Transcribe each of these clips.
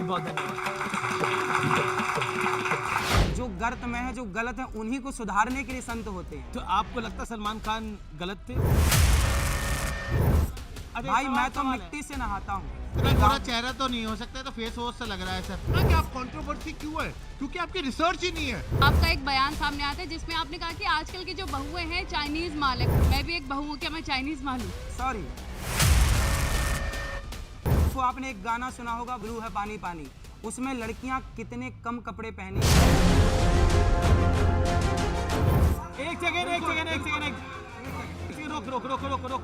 बहुत धन्यवाद। जो गर्त में है, जो गलत है, उन्हीं को सुधारने के लिए संत होते हैं। तो आपको लगता सलमान खान गलत थे? भाई मैं तो मिट्टी से नहाता हूँ। थोड़ा चेहरा तो नहीं हो सकता, तो फेस वॉश से लग रहा है सर। कि आप कंट्रोवर्सी क्यों है? क्योंकि आपकी रिसर्च ही नहीं है। आपका एक बयान सामने आता है जिसमें आपने कहा कि आजकल की जो बहुएं हैं चाइनीज माल है। मैं भी एक बहू हूँ, क्या मैं चाइनीज माल हूँ? सॉरी। तो आपने एक गाना सुना होगा, ब्लू है पानी पानी, उसमें लड़कियां कितने कम कपड़े पहनी। एक सेकेंड, रोक।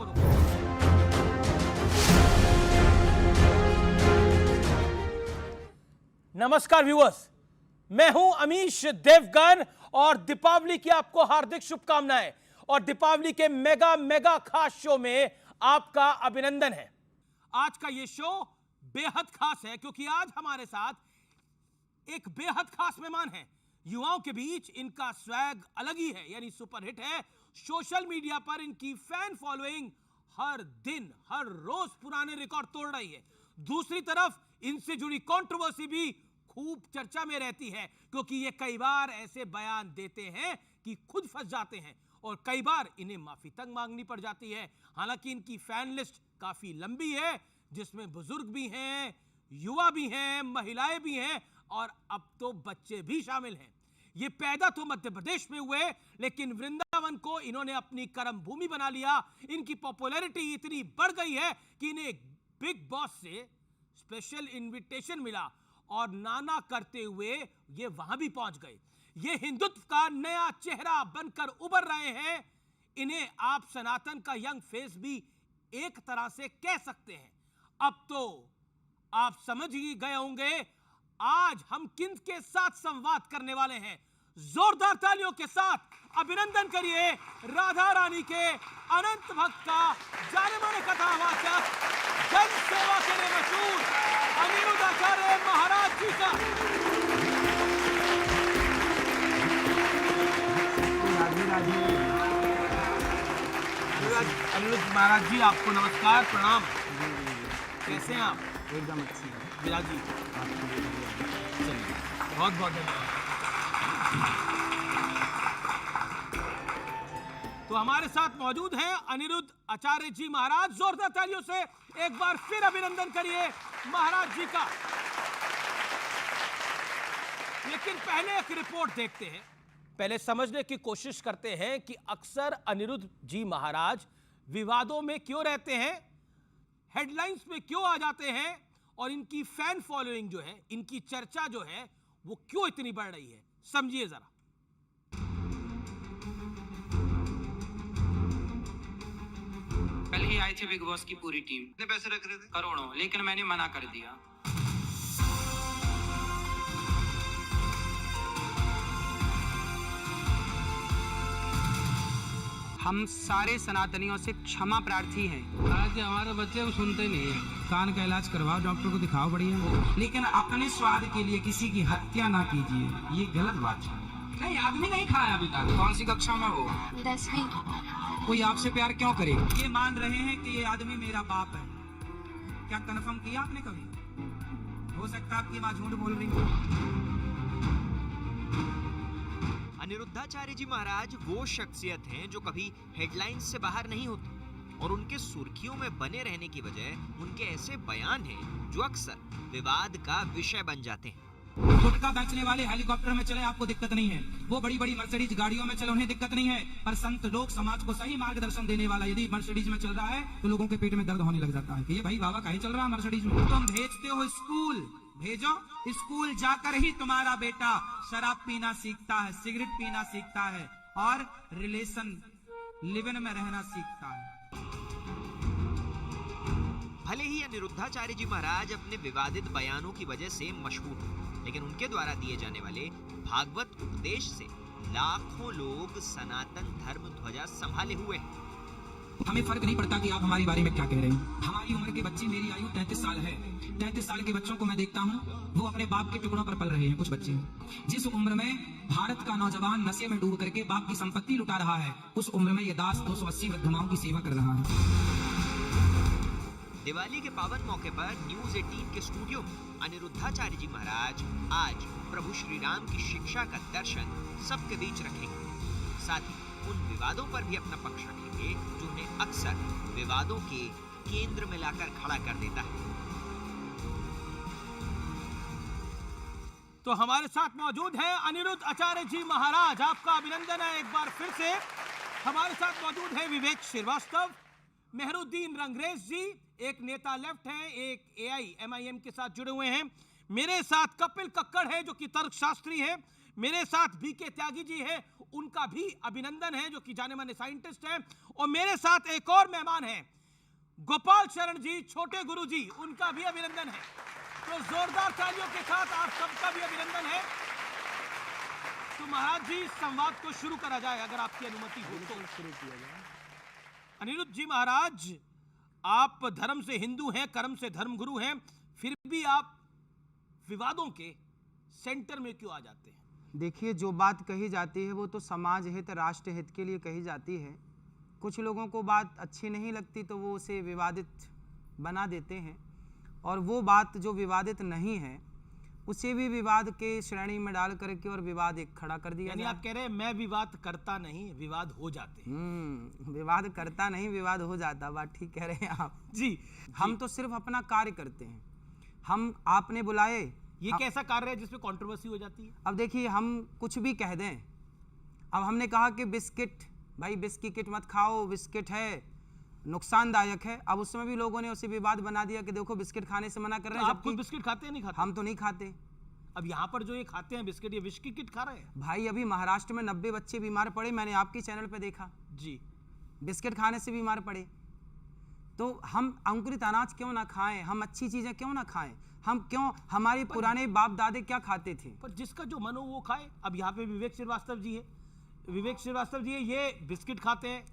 नमस्कार व्यूअर्स, मैं हूं अमीश देवगन और दीपावली की आपको हार्दिक शुभकामनाएं। और दीपावली के मेगा खास शो में आपका अभिनंदन है। आज का यह शो बेहद खास है क्योंकि आज हमारे साथ एक बेहद खास मेहमान है। युवाओं के बीच इनका स्वैग अलग ही है, यानी सुपरहिट है। सोशल मीडिया पर इनकी फैन फॉलोइंग हर दिन हर रोज पुराने रिकॉर्ड तोड़ रही है। दूसरी तरफ इनसे जुड़ी कंट्रोवर्सी भी खूब चर्चा में रहती है क्योंकि ये कई बार ऐसे बयान देते हैं कि खुद फंस जाते हैं और कई बार इन्हें माफी तक मांगनी पड़ जाती है। हालांकि इनकी फैन लिस्ट काफी लंबी है जिसमें बुजुर्ग भी हैं, युवा भी हैं, महिलाएं भी हैं और अब तो बच्चे भी शामिल हैं। ये पैदा तो मध्य प्रदेश में हुए लेकिन वृंदावन को इन्होंने अपनी कर्म भूमि बना लिया। इनकी पॉपुलैरिटी इतनी बढ़ गई है कि इन्हें बिग बॉस से स्पेशल इनविटेशन मिला और नाना करते हुए ये वहां भी पहुंच गए। ये हिंदुत्व का नया चेहरा बनकर उभर रहे हैं। इन्हें आप सनातन का यंग फेस भी एक तरह से कह सकते हैं। अब तो आप समझ ही गए होंगे आज हम किन के साथ संवाद करने वाले हैं। जोरदार तालियों के साथ अभिनंदन करिए राधा रानी के अनंत भक्त का, जाने माने कथावाचक, जन सेवा के लिए मशहूर अनिरुद्ध आचार्य महाराज जी का। अनिरुद्ध महाराज जी आपको नमस्कार, प्रणाम। कैसे हैं आप? एकदम अच्छी है विराज जी, चलिए बहुत बहुत धन्यवाद। तो हमारे साथ मौजूद हैं अनिरुद्ध आचार्य जी महाराज। जोरदार तालियों से एक बार फिर अभिनंदन करिए महाराज जी का। लेकिन पहले एक रिपोर्ट देखते हैं, पहले समझने की कोशिश करते हैं कि अक्सर अनिरुद्ध जी महाराज विवादों में क्यों रहते हैं, हेडलाइंस में क्यों आ जाते हैं और इनकी फैन फॉलोइंग जो है, इनकी चर्चा जो है वो क्यों इतनी बढ़ रही है। समझिए जरा। कल ही आई थी बिग बॉस की पूरी टीम। कितने पैसे रख रहे थे? करोड़ों, लेकिन मैंने मना कर दिया। हम सारे सनातनियों से क्षमा प्रार्थी हैं। आज हमारे बच्चे वो सुनते नहीं है। कान का इलाज करवाओ, डॉक्टर को दिखाओ बढ़िया, लेकिन अपने स्वाद के लिए किसी की हत्या ना कीजिए, ये गलत बात है। नहीं, आदमी नहीं खाया अभी तक। कौन सी कक्षा में हो? 10वीं। कोई आपसे प्यार क्यों करे? ये मान रहे हैं कि ये आदमी मेरा बाप है। क्या कन्फर्म किया आपने कभी? हो सकता है आपकी माँ झूठ बोल रही हो। अनिरुद्धाचार्य जी महाराज वो शख्सियत हैं जो कभी हेडलाइंस से बाहर नहीं होते और उनके सुर्खियों में बने रहने की वजह उनके ऐसे बयान हैं जो अक्सर विवाद का विषय बन जाते हैं। गुटखा बेचने वाले हेलीकॉप्टर में चले आपको दिक्कत नहीं है, वो बड़ी बड़ी मर्सिडीज गाड़ियों में चले उन्हें दिक्कत नहीं है, पर संत लोग समाज को सही मार्गदर्शन देने वाला यदि मर्सिडीज में चल रहा है तो लोगों के पेट में दर्द होने लग जाता है कि ये भाई बाबा काहे चल रहा है मर्सिडीज में। तुम भेजते हो स्कूल, भेजो स्कूल जाकर ही तुम्हारा बेटा शराब पीना सीखता है, सिगरेट पीना सीखता है और रिलेशन लिविंग में रहना सीखता है। भले ही अनिरुद्धाचार्य जी महाराज अपने विवादित बयानों की वजह से मशहूर हैं, लेकिन उनके द्वारा दिए जाने वाले भागवत उपदेश से लाखों लोग सनातन धर्म ध्वजा संभाले हुए हैं। हमें फर्क नहीं पड़ता कि आप हमारे बारे में क्या कह रहे हैं। हमारी उम्र के बच्चे, मेरी आयु 33 साल है, 33 साल के बच्चों को मैं देखता हूँ, वो अपने बाप के टुकड़ों पर पल रहे हैं। कुछ बच्चे जिस उम्र में भारत का नौजवान नशे में डूब करके बाप की संपत्ति लुटा रहा है, उस उम्र में ये दास 280 वृद्ध माओं की सेवा कर रहा है। दिवाली के पावन मौके पर न्यूज 18 के स्टूडियो में अनिरुद्धाचार्य जी महाराज आज प्रभु श्री राम की शिक्षा का दर्शन सबके बीच रखेंगे। साथ ही उन विवादों पर भी अपना पक्ष रखेंगे जो उन्हें अक्सर विवादों के केंद्र में लाकर खड़ा कर देता है। तो हमारे साथ मौजूद है अनिरुद्ध आचार्य जी महाराज, आपका अभिनंदन है एक बार फिर से। हमारे साथ मौजूद है विवेक श्रीवास्तव, मेहरुद्दीन रंगरेज जी, एक नेता लेफ्ट हैं, एक AIMIM के साथ जुड़े हुए हैं। मेरे साथ कपिल कक्कड़ है जो कि तर्कशास्त्री है। मेरे साथ BK त्यागी जी है, उनका भी अभिनंदन है, जो कि जाने माने साइंटिस्ट हैं। और मेरे साथ एक और मेहमान है गोपाल शरण जी, छोटे गुरु जी, उनका भी अभिनंदन है। तो जोरदार तालियों के साथ आप सबका भी अभिनंदन है। तो महाराज जी, संवाद को शुरू करा जाए अगर आपकी अनुमति हो तो। शुरू किया जाए। अनिरुद्ध जी महाराज, आप धर्म से हिंदू हैं, कर्म से धर्मगुरु हैं, फिर भी आप विवादों के सेंटर में क्यों आ जाते हैं? देखिए, जो बात कही जाती है वो तो समाज हित, राष्ट्र हित के लिए कही जाती है। कुछ लोगों को बात अच्छी नहीं लगती तो वो उसे विवादित बना देते हैं, और वो बात जो विवादित नहीं है उसे भी विवाद के श्रेणी में डाल करके और विवाद एक खड़ा कर दिया। यानी आप कह रहे हैं मैं विवाद करता नहीं, विवाद हो जाते हैं। विवाद करता नहीं, विवाद हो जाता, बात ठीक कह रहे हैं आप जी। हम तो सिर्फ अपना कार्य करते हैं। हम आपने बुलाए, ये कैसा कार्य है जिसमें कंट्रोवर्सी हो जाती है? अब देखिए, हम कुछ भी कह दें। अब हमने कहा कि बिस्किट, भाई बिस्किट मत खाओ, बिस्किट है नुकसानदायक है। अब उस समय भी लोगों ने उसे विवाद बना दिया कि देखो बिस्किट खाने से मना कर रहे हैं। आप खुद बिस्किट खाते हैं नहीं खाते? हम तो नहीं खाते। अब यहाँ पर जो ये खाते हैं बिस्किट, ये विष की किट खा रहे हैं भाई। अभी महाराष्ट्र में 90 बच्चे बीमार पड़े, मैंने आपके चैनल पे देखा जी, बिस्किट खाने से बीमार पड़े। तो हम अंकुरित अनाज क्यों ना खाएं, हम अच्छी चीजें क्यों ना खाएं? हम क्यों, हमारे पुराने बाप दादे क्या खाते थे? पर जिसका जो मन हो वो खाए। अब यहाँ पे विवेक श्रीवास्तव जी है, विवेक श्रीवास्तव जी है, ये बिस्किट खाते हैं,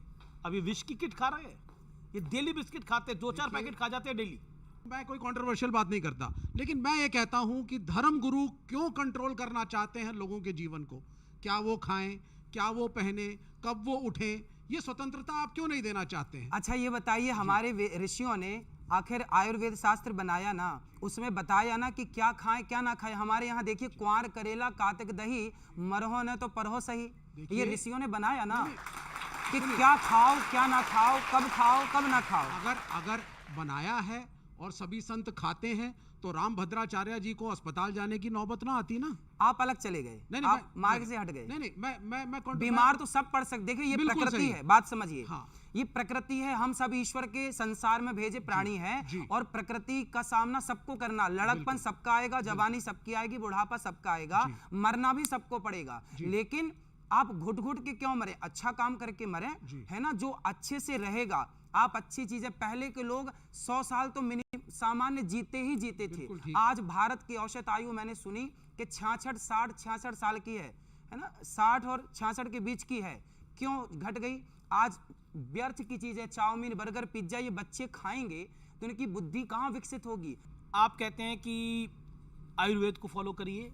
अभी विष की किट खा रहे हैं। ये डेली बिस्किट खाते हैं, 2-4 पैकेट खा जाते हैं डेली। मैं कोई कंट्रोवर्शियल बात नहीं करता, लेकिन मैं ये कहता हूं कि धर्म गुरु क्यों कंट्रोल करना चाहते हैं लोगों के जीवन को? क्या वो खाएं, क्या वो पहने, कब वो उठें, ये स्वतंत्रता आप क्यों नहीं देना चाहते हैं? अच्छा ये बताइए, हमारे ऋषियों ने आखिर आयुर्वेद शास्त्र बनाया ना, उसमें बताया ना कि क्या खाएं क्या ना खाएं। हमारे यहाँ देखिए, क्वार करेला कातक दही, मरहो न तो परहो सही, ये ऋषियों ने बनाया ना कि क्या खाओ क्या ना खाओ, कब ना खाओ। अगर बनाया है और सभी संत खाते हैं तो राम भद्राचार्य जी को अस्पताल जाने की नौबत ना आती ना। आप अलग चले गए, आप मार्ग से हट गए। नहीं, मैं बीमार तो सब पड़ सकते। देखिए, ये प्रकृति है, बात समझिए। हाँ। ये प्रकृति है, हम सब ईश्वर के संसार में भेजे प्राणी हैं, और प्रकृति का सामना सबको करना। लड़कपन सबका आएगा, जवानी सबकी आएगी, बुढ़ापा सबका आएगा, मरना भी सबको पड़ेगा। लेकिन आप घुट घुट के क्यों मरे? अच्छा काम करके मरे, है ना। जो अच्छे से रहेगा, आप अच्छी चीजें, पहले के लोग 100 साल तो सामान्य जीते ही जीते थे। आज भारत की औसत आयु मैंने सुनी कि 66 साल की है ना, 60 और 66 के बीच की है। क्यों घट गई? आज व्यर्थ की चीजें, चाउमीन, बर्गर, पिज्जा, ये बच्चे खाएंगे तो उनकी बुद्धि कहाँ विकसित होगी? आप कहते हैं कि आयुर्वेद को फॉलो करिए,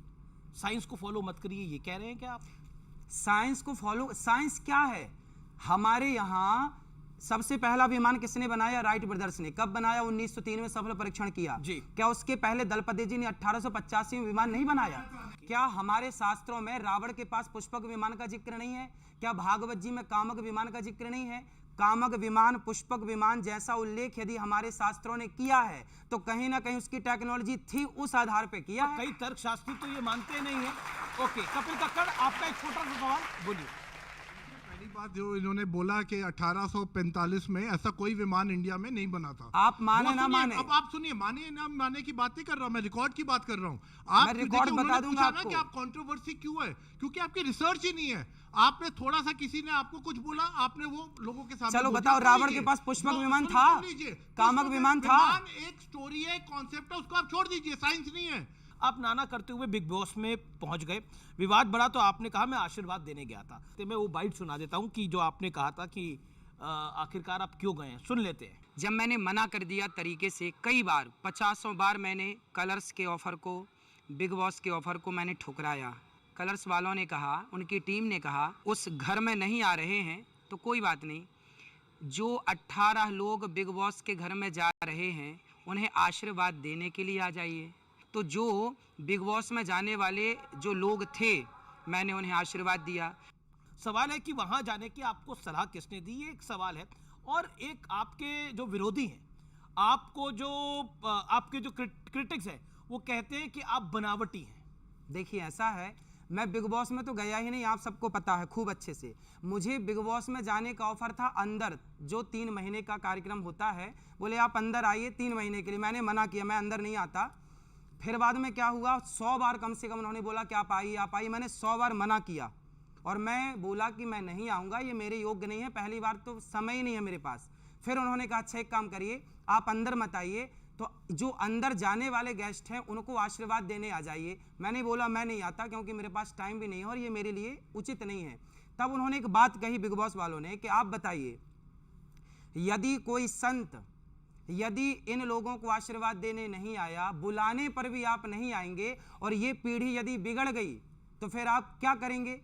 साइंस को फॉलो मत करिए, ये कह रहे हैं क्या आप? साइंस को फॉलो, साइंस क्या है? हमारे यहाँ सबसे पहला विमान किसने बनाया? राइट ब्रदर्स ने। कब बनाया? 1903 में सफल परीक्षण किया जी। क्या उसके पहले दलपति जी ने 1885 में विमान नहीं बनाया? क्या हमारे शास्त्रों में रावण के पास पुष्पक विमान का जिक्र नहीं है? क्या भागवत जी में कामक विमान का जिक्र नहीं है? कामक विमान, पुष्पक विमान जैसा उल्लेख यदि हमारे शास्त्रों ने किया है तो कहीं ना कहीं उसकी टेक्नोलॉजी थी, उस आधार पे किया है। कई तर्कशास्त्री तो ये मानते नहीं है। ओके, कपिल कक्कड़, आपका एक छोटा सा सवाल, बोलिए। पहली बात जो इन्होंने बोला कि 1845 में ऐसा कोई विमान इंडिया में नहीं बना था। आप माने ना माने, अब आप सुनिए, माने ना माने की बात नहीं कर रहा हूं, मैं रिकॉर्ड की बात कर रहा हूं। मैं रिकॉर्ड बता दूंगा आपको। कि आप कंट्रोवर्सी क्यों है? क्योंकि आपकी रिसर्च ही नहीं है। आपने थोड़ा सा, किसी ने आपको कुछ बोला, आपने वो लोगों के सामने। चलो बताओ, रावण के पास पुष्पक विमान था, कामक विमान था। एक स्टोरी है, कॉन्सेप्ट है, उसको आप छोड़ दीजिए, साइंस नहीं है। आप नाना करते हुए बिग बॉस में पहुंच गए, विवाद बढ़ा तो आपने कहा मैं आशीर्वाद देने गया था। तो मैं वो बाइट सुना देता हूं कि जो आपने कहा था कि आखिरकार आप क्यों गए हैं, सुन लेते हैं। जब मैंने मना कर दिया तरीके से, कई बार, 50 बार मैंने कलर्स के ऑफर को, बिग बॉस के ऑफर को मैंने ठुकराया। कलर्स वालों ने कहा, उनकी टीम ने कहा उस घर में नहीं आ रहे हैं तो कोई बात नहीं, जो 18 लोग बिग बॉस के घर में जा रहे हैं उन्हें आशीर्वाद देने के लिए आ जाइए। तो जो बिग बॉस में जाने वाले जो लोग थे मैंने उन्हें आशीर्वाद दिया। सवाल है कि वहां जाने की आपको सलाह किसने दी, ये एक सवाल है। और एक आपके जो विरोधी हैं, आपको जो आपके जो क्रिटिक्स हैं, वो कहते हैं कि आप बनावटी हैं। देखिए ऐसा है, मैं बिग बॉस में तो गया ही नहीं, आप सबको पता है खूब अच्छे से। मुझे बिग बॉस में जाने का ऑफर था अंदर, जो 3 महीने का कार्यक्रम होता है, बोले आप अंदर आइए 3 महीने के लिए। मैंने मना किया, मैं अंदर नहीं आता। फिर बाद में क्या हुआ, 100 बार कम से कम उन्होंने बोला कि आप आइए आप आइए। मैंने 100 बार मना किया और मैं बोला कि मैं नहीं आऊँगा, ये मेरे योग्य नहीं है, पहली बार तो समय ही नहीं है मेरे पास। फिर उन्होंने कहा अच्छा एक काम करिए, आप अंदर मत आइए, तो जो अंदर जाने वाले गेस्ट हैं उनको आशीर्वाद देने आ जाइए। मैंने बोला मैं नहीं आता क्योंकि मेरे पास टाइम भी नहीं है और ये मेरे लिए उचित नहीं है। तब उन्होंने एक बात कही बिग बॉस वालों ने कि आप बताइए, यदि कोई संत यदि इन लोगों को आशीर्वाद देने नहीं आया, बुलाने पर भी आप नहीं आएंगे और ये पीढ़ी यदि बिगड़ गई तो फिर आप क्या करेंगे?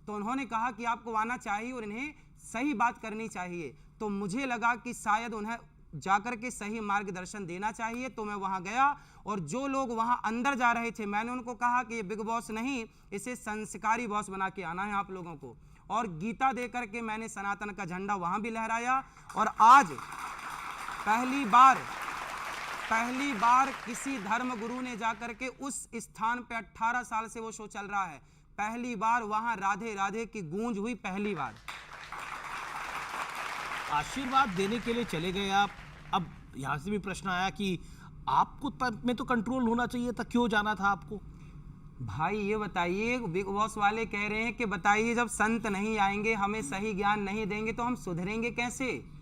तो उन्होंने कहा कि आपको आना चाहिए और इन्हें सही बात करनी चाहिए। तो मुझे लगा कि शायद उन्हें जाकर के सही मार्गदर्शन देना चाहिए, तो मैं वहां गया और जो लोग वहां अंदर जा रहे थे मैंने उनको कहा कि ये बिग बॉस नहीं, इसे संस्कारी बॉस बना के आना है आप लोगों को। और गीता दे करके मैंने सनातन का झंडा वहां भी लहराया। और आज पहली बार किसी धर्म गुरु ने जाकर के उस स्थान पे 18 साल से वो शो चल रहा है, पहली बार वहां राधे राधे की गूंज हुई, पहली बार। आशीर्वाद देने के लिए चले गए आप। अब यहां से भी प्रश्न आया कि आपको तब में तो कंट्रोल होना चाहिए था, क्यों जाना था आपको? भाई ये बताइए, बिग बॉस वाले कह रहे हैं कि बताइए जब संत नहीं आएंगे, हमें सही ज्ञान नहीं देंगे तो हम सुधरेंगे कैसे?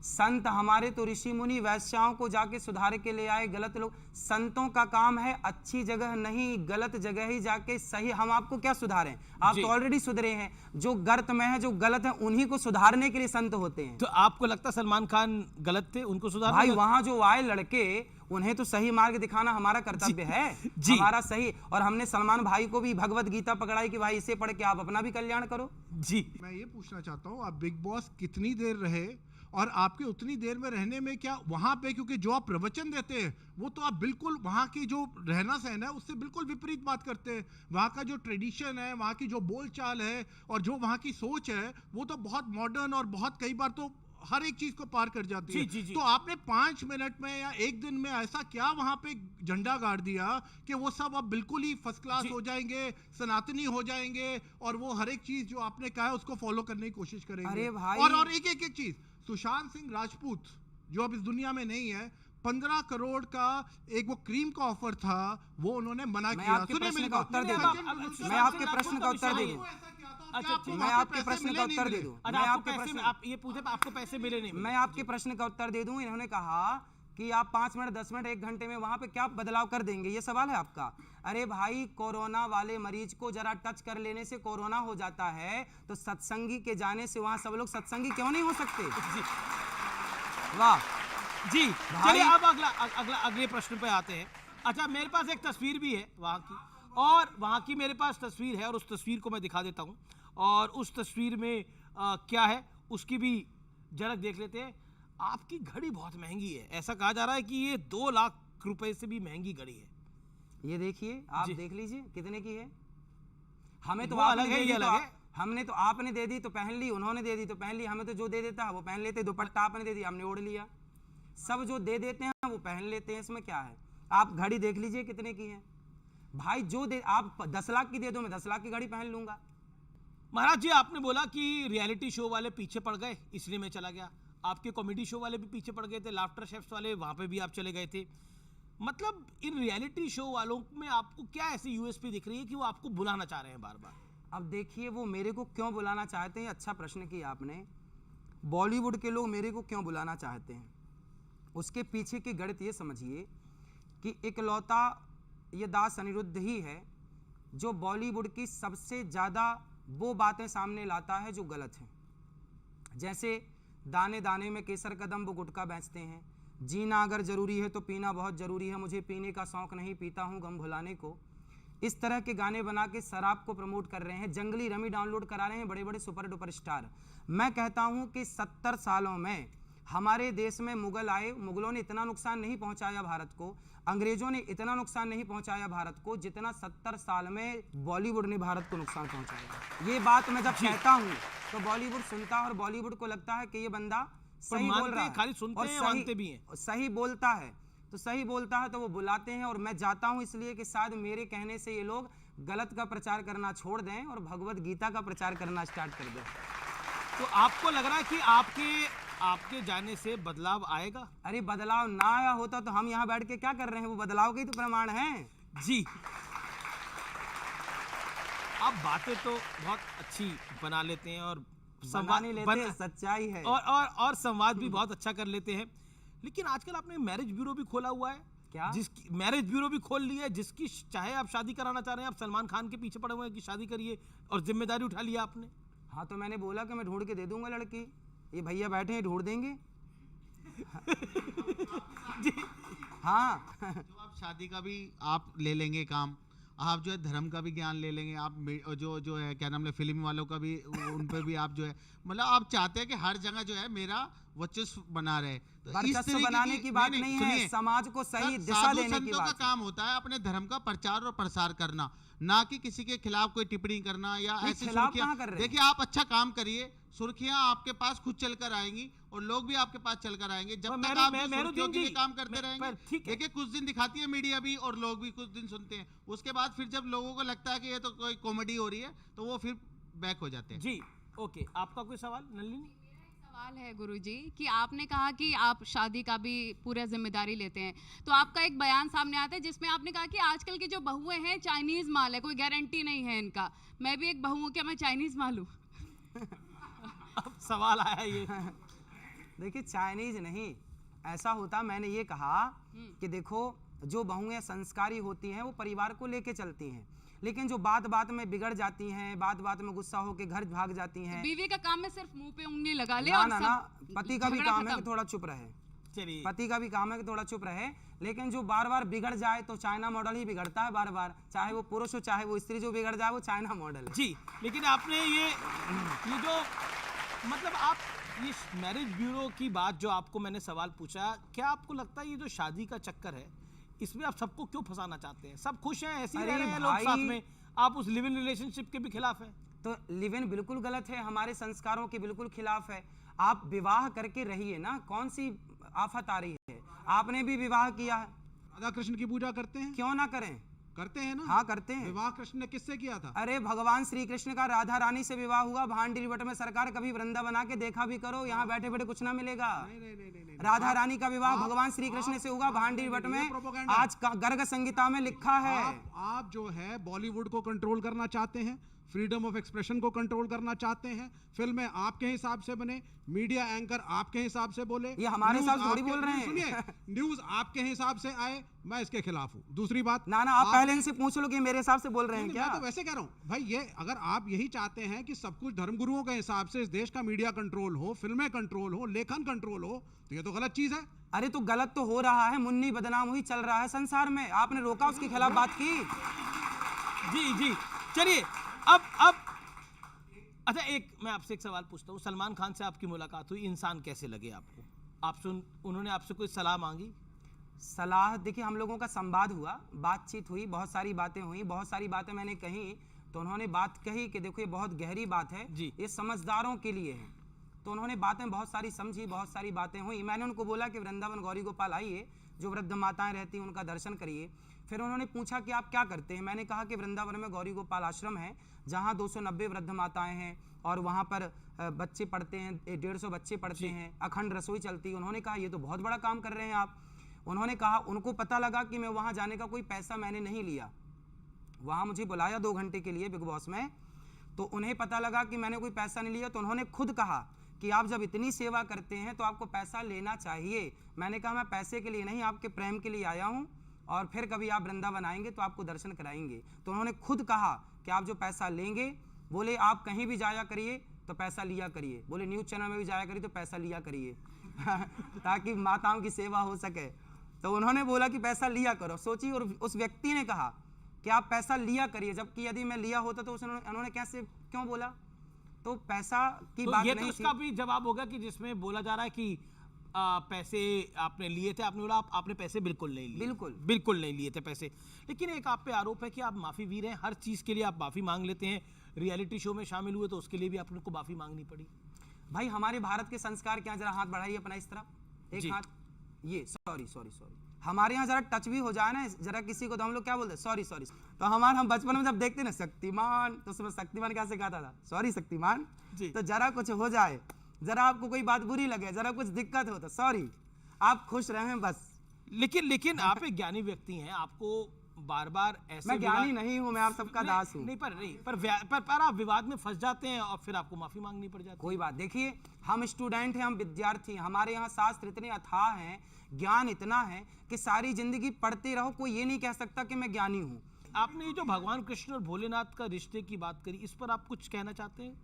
संत हमारे तो ऋषि मुनि वैश्याओं को जाके सुधार के ले आए, गलत लोग। संतों का काम है अच्छी जगह नहीं, गलत जगह ही जाके सही। हम आपको क्या सुधारें? आप तो ऑलरेडी सुधरे हैं। जो गर्त में है, जो गलत है, उन्हीं को सुधारने के लिए संत होते हैं। तो आपको लगता सलमान खान गलत थे, उनको सुधारना? भाई वहां जो आए लड़के, उन्हें तो सही मार्ग दिखाना हमारा कर्तव्य है, हमारा सही। और हमने सलमान भाई को भी भगवत गीता पकड़ाई कि भाई इसे पढ़ के आप अपना भी कल्याण करो। जी मैं ये पूछना चाहता हूँ, आप बिग बॉस कितनी देर रहे और आपके उतनी देर में रहने में क्या वहां पे, क्योंकि जो आप प्रवचन देते हैं वो तो आप बिल्कुल वहां की जो रहना सहना है उससे बिल्कुल विपरीत बात करते हैं। वहां का जो ट्रेडिशन है, वहां की जो बोलचाल है और जो वहां की सोच है वो तो बहुत मॉडर्न और बहुत कई बार तो हर एक चीज को पार कर जाती है। तो आपने 5 मिनट में या 1 दिन में ऐसा क्या वहां पे झंडा गाड़ दिया कि वो सब अब बिल्कुल ही फर्स्ट क्लास हो जाएंगे, सनातनी हो जाएंगे और वो हर एक चीज जो आपने कहा है उसको फॉलो करने की कोशिश करेंगे? अरे भाई, और एक चीज, सुशांत सिंह राजपूत जो अब इस दुनिया में नहीं है, 15 करोड़ का एक वो क्रीम का ऑफर था, वो उन्होंने मना किया। मैं आपके प्रश्न का उत्तर दे दूं, मैं आपके प्रश्न का उत्तर दे दूं, मैं आपके प्रश्न का उत्तर दे दूं, मैं आपके प्रश्न, आप ये पूछे आपको पैसे मिले नहीं? मैं आपके प्रश्न का उत्तर दे दूं। इन्होंने कहा कि आप 5 मिनट 10 मिनट 1 घंटे में वहां पे क्या बदलाव कर देंगे, ये सवाल है आपका। अरे भाई, कोरोना वाले मरीज को जरा टच कर लेने से कोरोना हो जाता है, तो सत्संगी के जाने से वहां सब लोग सत्संगी क्यों नहीं हो सकते? वाह जी। चलिए अब अगले प्रश्न पे आते हैं। अच्छा, मेरे पास एक तस्वीर भी है वहां की, और वहां की मेरे पास तस्वीर है और उस तस्वीर को मैं दिखा देता हूं। और उस तस्वीर में क्या है उसकी भी झलक देख लेते हैं। आपकी घड़ी बहुत महंगी है, ऐसा कहा जा रहा है कि ये 2 लाख रुपए से भी महंगी घड़ी है। ये देखिए, आप देख लीजिए कितने की है। हमें तो अलग है, ये अलग है। हमने तो आपने दे दी तो पहन ली, उन्होंने दे दी तो पहन ली। हमें तो जो दे देता है वो पहन लेते। दुपट्टा आपने दे दिया, हमने ओढ़ लिया। सब जो दे देते हैं वो पहन लेते हैं, इसमें क्या है? आप घड़ी देख लीजिए कितने की है। भाई जो दे, आप 10 लाख की दे दो, मैं 10 लाख की घड़ी पहन लूंगा। महाराज जी, आपने बोला कि रियलिटी शो वाले पीछे पड़ गए इसलिए मैं चला गया। आपके कॉमेडी शो वाले भी पीछे पड़ गए थे, लाफ्टर शेफ्स वाले, वहां पे भी आप चले गए थे। मतलब इन रियलिटी शो वालों में आपको क्या ऐसी यूएसपी दिख रही है कि वो आपको बुलाना चाह रहे हैं बार बार? अब देखिए, वो मेरे को क्यों बुलाना चाहते हैं, अच्छा प्रश्न किया आपने। बॉलीवुड के लोग मेरे को क्यों बुलाना चाहते हैं, उसके पीछे की गणित ये समझिए कि इकलौता ये दास अनिरुद्ध ही है जो बॉलीवुड की सबसे ज़्यादा वो बातें सामने लाता है जो गलत हैं। जैसे दाने दाने में केसर कदम, वो गुटखा बेचते हैं। जीना अगर ज़रूरी है तो पीना बहुत ज़रूरी है, मुझे पीने का शौक़ नहीं, पीता हूँ गम भुलाने को। इस तरह के गाने बना के शराब को प्रमोट कर रहे हैं। जंगली रमी डाउनलोड करा रहे हैं बड़े बड़े सुपर डुपर स्टार। मैं कहता हूँ कि 70 सालों में हमारे देश में मुगल आए, मुगलों ने इतना नुकसान नहीं पहुंचाया भारत को, अंग्रेजों ने इतना नुकसान नहीं पहुंचाया भारत को जितना 70 साल में बॉलीवुड ने भारत को नुकसान पहुंचाया। ये बात मैं जब कहता हूं तो बॉलीवुड सुनता है और बॉलीवुड को लगता है कि ये बंदा सही बोल रहा है, खाली सुनते हैं, मानते भी हैं। सही बोलता है तो सही बोलता है तो वो बुलाते हैं, और मैं जाता हूं इसलिए कि शायद मेरे कहने से ये लोग गलत का प्रचार करना छोड़ दें और भगवत गीता का प्रचार करना स्टार्ट कर दें। तो आपको लग रहा है कि आपके जाने से बदलाव आएगा? अरे बदलाव ना आया होता तो हम यहाँ बैठ के क्या कर रहे हैं, वो बदलाव के ही तो प्रमाण हैं। जी, आप बातें तो बहुत अच्छी बना लेते हैं और नहीं लेते, सच्चाई है। और संवाद भी बहुत अच्छा कर लेते हैं, लेकिन आजकल आपने मैरिज ब्यूरो भी खोला हुआ है। क्या? जिसकी मैरिज ब्यूरो भी खोल ली है, जिसकी चाहे आप शादी कराना चाह रहे हैं, आप सलमान खान के पीछे पड़े हुए हैं कि शादी करिए, और जिम्मेदारी उठा लिया आपने। हाँ तो मैंने बोला कि मैं ढूंढ के दे दूंगा लड़की, ये भैया बैठे हैं ढूंढ देंगे। जी हाँ जो आप शादी का भी आप ले लेंगे काम, आप जो है धर्म का भी ज्ञान ले लेंगे, आप जो है क्या नाम है फिल्म वालों का भी, उन पे भी आप जो है मतलब आप चाहते हैं कि हर जगह जो है मेरा वर्चस्व बना रहे। तो वर्चस्व बनाने की बात नहीं है, समाज को सही दिशा देने की बात का काम होता है अपने धर्म का प्रचार और प्रसार करना, ना कि किसी के खिलाफ कोई टिप्पणी करना या ऐसी सुर्खियां। देखिए आप अच्छा काम करिए, सुर्खियां आपके पास खुद चलकर आएंगी और लोग भी आपके पास चलकर आएंगे। जब तक आप सुर्खियों के लिए काम करते रहेंगे, देखिए कुछ दिन दिखाती है मीडिया भी और लोग भी कुछ दिन सुनते हैं, उसके बाद फिर जब लोगों को लगता है कि ये तो कोई कॉमेडी हो रही है तो वो फिर बैक हो जाते हैं। जी ओके, आपका कोई सवाल नलिनी? सवाल है गुरुजी कि आपने कहा कि आप शादी का भी पूरा जिम्मेदारी लेते हैं, तो आपका एक बयान सामने आता है जिसमें आपने कहा कि आजकल की जो बहुएं हैं चाइनीज माल है, कोई गारंटी नहीं है इनका। मैं भी एक बहू हूं, क्या मैं चाइनीज माल हूं? अब सवाल आया ये। देखिए चाइनीज नहीं, ऐसा होता, मैंने ये कहा कि देखो जो बहुएं संस्कारी होती हैं वो परिवार को लेके चलती हैं, लेकिन जो बात बात में बिगड़ जाती हैं, बात बात में गुस्सा होकर घर भाग जाती हैं। बीवी का काम है सिर्फ मुंह पे उंगली लगा ले, ना, ना, पति का भी काम है कि थोड़ा चुप रहे। चलिए, पति का भी काम है कि थोड़ा चुप रहे, लेकिन जो बार बार बिगड़ जाए तो चाइना मॉडल ही बिगड़ता है बार बार, चाहे वो पुरुष हो चाहे वो स्त्री, जो बिगड़ जाए वो चाइना मॉडल है। जी, लेकिन आपने ये जो मतलब आप ये मैरिज ब्यूरो की बात जो आपको मैंने सवाल पूछा, क्या आपको लगता है ये जो शादी का चक्कर है इसमें आप सबको क्यों फंसाना चाहते हैं? सब खुश हैं, ऐसे ही रह रहे हैं लोग साथ में, आप उस लिव इन रिलेशनशिप के भी खिलाफ हैं? तो लिव इन बिल्कुल गलत है, हमारे संस्कारों के बिल्कुल खिलाफ है। आप विवाह करके रहिए ना, कौन सी आफत आ रही है? आपने भी विवाह किया है। राधा कृष्ण की पूजा करते हैं? क्यों ना करें, करते हैं ना। हाँ करते हैं। विवाह कृष्ण ने किससे किया था? अरे भगवान श्री कृष्ण का राधा रानी से विवाह हुआ, भांडी वट में। सरकार कभी वृंदावन आके देखा भी करो, यहाँ बैठे बैठे कुछ ना मिलेगा। नहीं। राधा रानी का विवाह भगवान श्री कृष्ण से हुआ भांडी वट में, आज गर्ग संगीता में लिखा है। आप जो है बॉलीवुड को कंट्रोल करना चाहते हैं, फ्रीडम ऑफ एक्सप्रेशन को कंट्रोल करना चाहते हैं, फिल्में आपके हिसाब से बने, मीडिया एंकर आपके हिसाब से बोले, ये हमारे हिसाब से थोड़ी बोल रहे हैं। सुनिए, न्यूज आपके हिसाब से आए, मैं इसके खिलाफ हूँ। दूसरी बात, ना आप पहले इनसे पूछ लो कि मेरे हिसाब से बोल रहे हैं क्या? मैं तो वैसे कह रहा हूँ भाई, ये अगर आप यही चाहते हैं कि सब कुछ धर्मगुरुओं के हिसाब से इस देश का मीडिया कंट्रोल हो, फिल्में कंट्रोल हो, लेखन कंट्रोल हो, तो ये तो गलत चीज है। अरे तो गलत तो हो रहा है, मुन्नी बदनाम हुई चल रहा है संसार में, आपने रोका उसके खिलाफ बात की? जी चलिए, अब अच्छा, मैं आपसे एक सवाल पूछता हूँ। सलमान खान से आपकी मुलाकात हुई, इंसान कैसे लगे आपको? उन्होंने आपसे कोई सलाह मांगी? सलाह, देखिए हम लोगों का संवाद हुआ, बातचीत हुई, बहुत सारी बातें हुई, बहुत सारी बातें मैंने कही, तो उन्होंने बात कही कि देखो ये बहुत गहरी बात है जी, ये समझदारों के लिए है। तो उन्होंने बातें बहुत सारी समझी, बहुत सारी बातें हुई। मैंने उनको बोला कि वृंदावन गौरी गोपाल आइए, जो वृद्ध माताएं रहती हैं उनका दर्शन करिए। फिर उन्होंने पूछा कि आप क्या करते हैं? मैंने कहा कि वृंदावन में गौरी गोपाल आश्रम है, जहाँ 290 वृद्ध माताएं हैं और वहाँ पर बच्चे पढ़ते हैं, 150 बच्चे पढ़ते हैं, अखंड रसोई चलती है। उन्होंने कहा ये तो बहुत बड़ा काम कर रहे हैं आप। उन्होंने कहा, उनको पता लगा कि मैं वहाँ जाने का कोई पैसा मैंने नहीं लिया। वहाँ मुझे बुलाया 2 घंटे के लिए बिग बॉस में, तो उन्हें पता लगा कि मैंने कोई पैसा नहीं लिया। तो उन्होंने खुद कहा कि आप जब इतनी सेवा करते हैं तो आपको पैसा लेना चाहिए। मैंने कहा मैं पैसे के लिए नहीं, आपके प्रेम के लिए आया हूँ, और फिर कभी आप वृंदावन आएंगे तो आपको दर्शन कराएंगे। तो उन्होंने खुद कहा कि आप जो पैसा लेंगे, बोले आप कहीं भी जाया करिए तो पैसा लिया करिए, बोले न्यूज़ चैनल में भी जाया करिए तो पैसा लिया करिए ताकि माताओं की सेवा हो सके। तो उन्होंने बोला कि पैसा लिया करो। सोचिए, और उस व्यक्ति ने कहा कि आप पैसा लिया करिए, जबकि यदि मैं लिया होता तो उन्होंने कैसे क्यों बोला? तो पैसा की बात ये नहीं तो उसका भी जवाब होगा कि जिसमें बोला जा रहा है कि पैसे आपने लिए थे, आपने बोला आपने पैसे बिल्कुल नहीं लिए, बिल्कुल नहीं लिए थे पैसे। लेकिन एक आप पे आरोप है कि आप माफी वीर हैं, हर चीज के लिए आप माफी मांग लेते हैं। रियलिटी शो में शामिल हुए तो उसके लिए भी आपको माफी मांगनी पड़ी। भाई हमारे भारत के संस्कार क्या, जरा हाथ बढ़ाइए अपना इस तरफ, एक हाथ, ये सॉरी हमारे यहाँ जरा टच भी हो जाए ना जरा किसी को, तो हम लोग क्या बोलते हैं, सॉरी। तो हम बचपन में जब देखते ना शक्तिमान, तो उसमें शक्तिमान क्या सिखाता था, सॉरी शक्तिमान। तो जरा कुछ हो जाए, जरा आपको कोई बात बुरी लगे, जरा कुछ दिक्कत हो तो सॉरी, आप खुश रहें बस। लेकिन आप एक ज्ञानी व्यक्ति हैं, आपको बार बार ऐसे, मैं ज्ञानी नहीं हूं, मैं आप सबका दास हूं। पर आप विवाद में फंस जाते हैं और फिर आपको माफी मांगनी पड़ जाती है। कोई बात, देखिए हम स्टूडेंट हैं, हम विद्यार्थी हैं, हमारे यहाँ शास्त्र इतने अथाह हैं, ज्ञान इतना है कि सारी जिंदगी पढ़ते रहो, कोई ये नहीं कह सकता कि मैं ज्ञानी हूँ। आपने ये जो भगवान कृष्ण और भोलेनाथ का रिश्ते की बात करी, इस पर आप कुछ कहना चाहते हैं?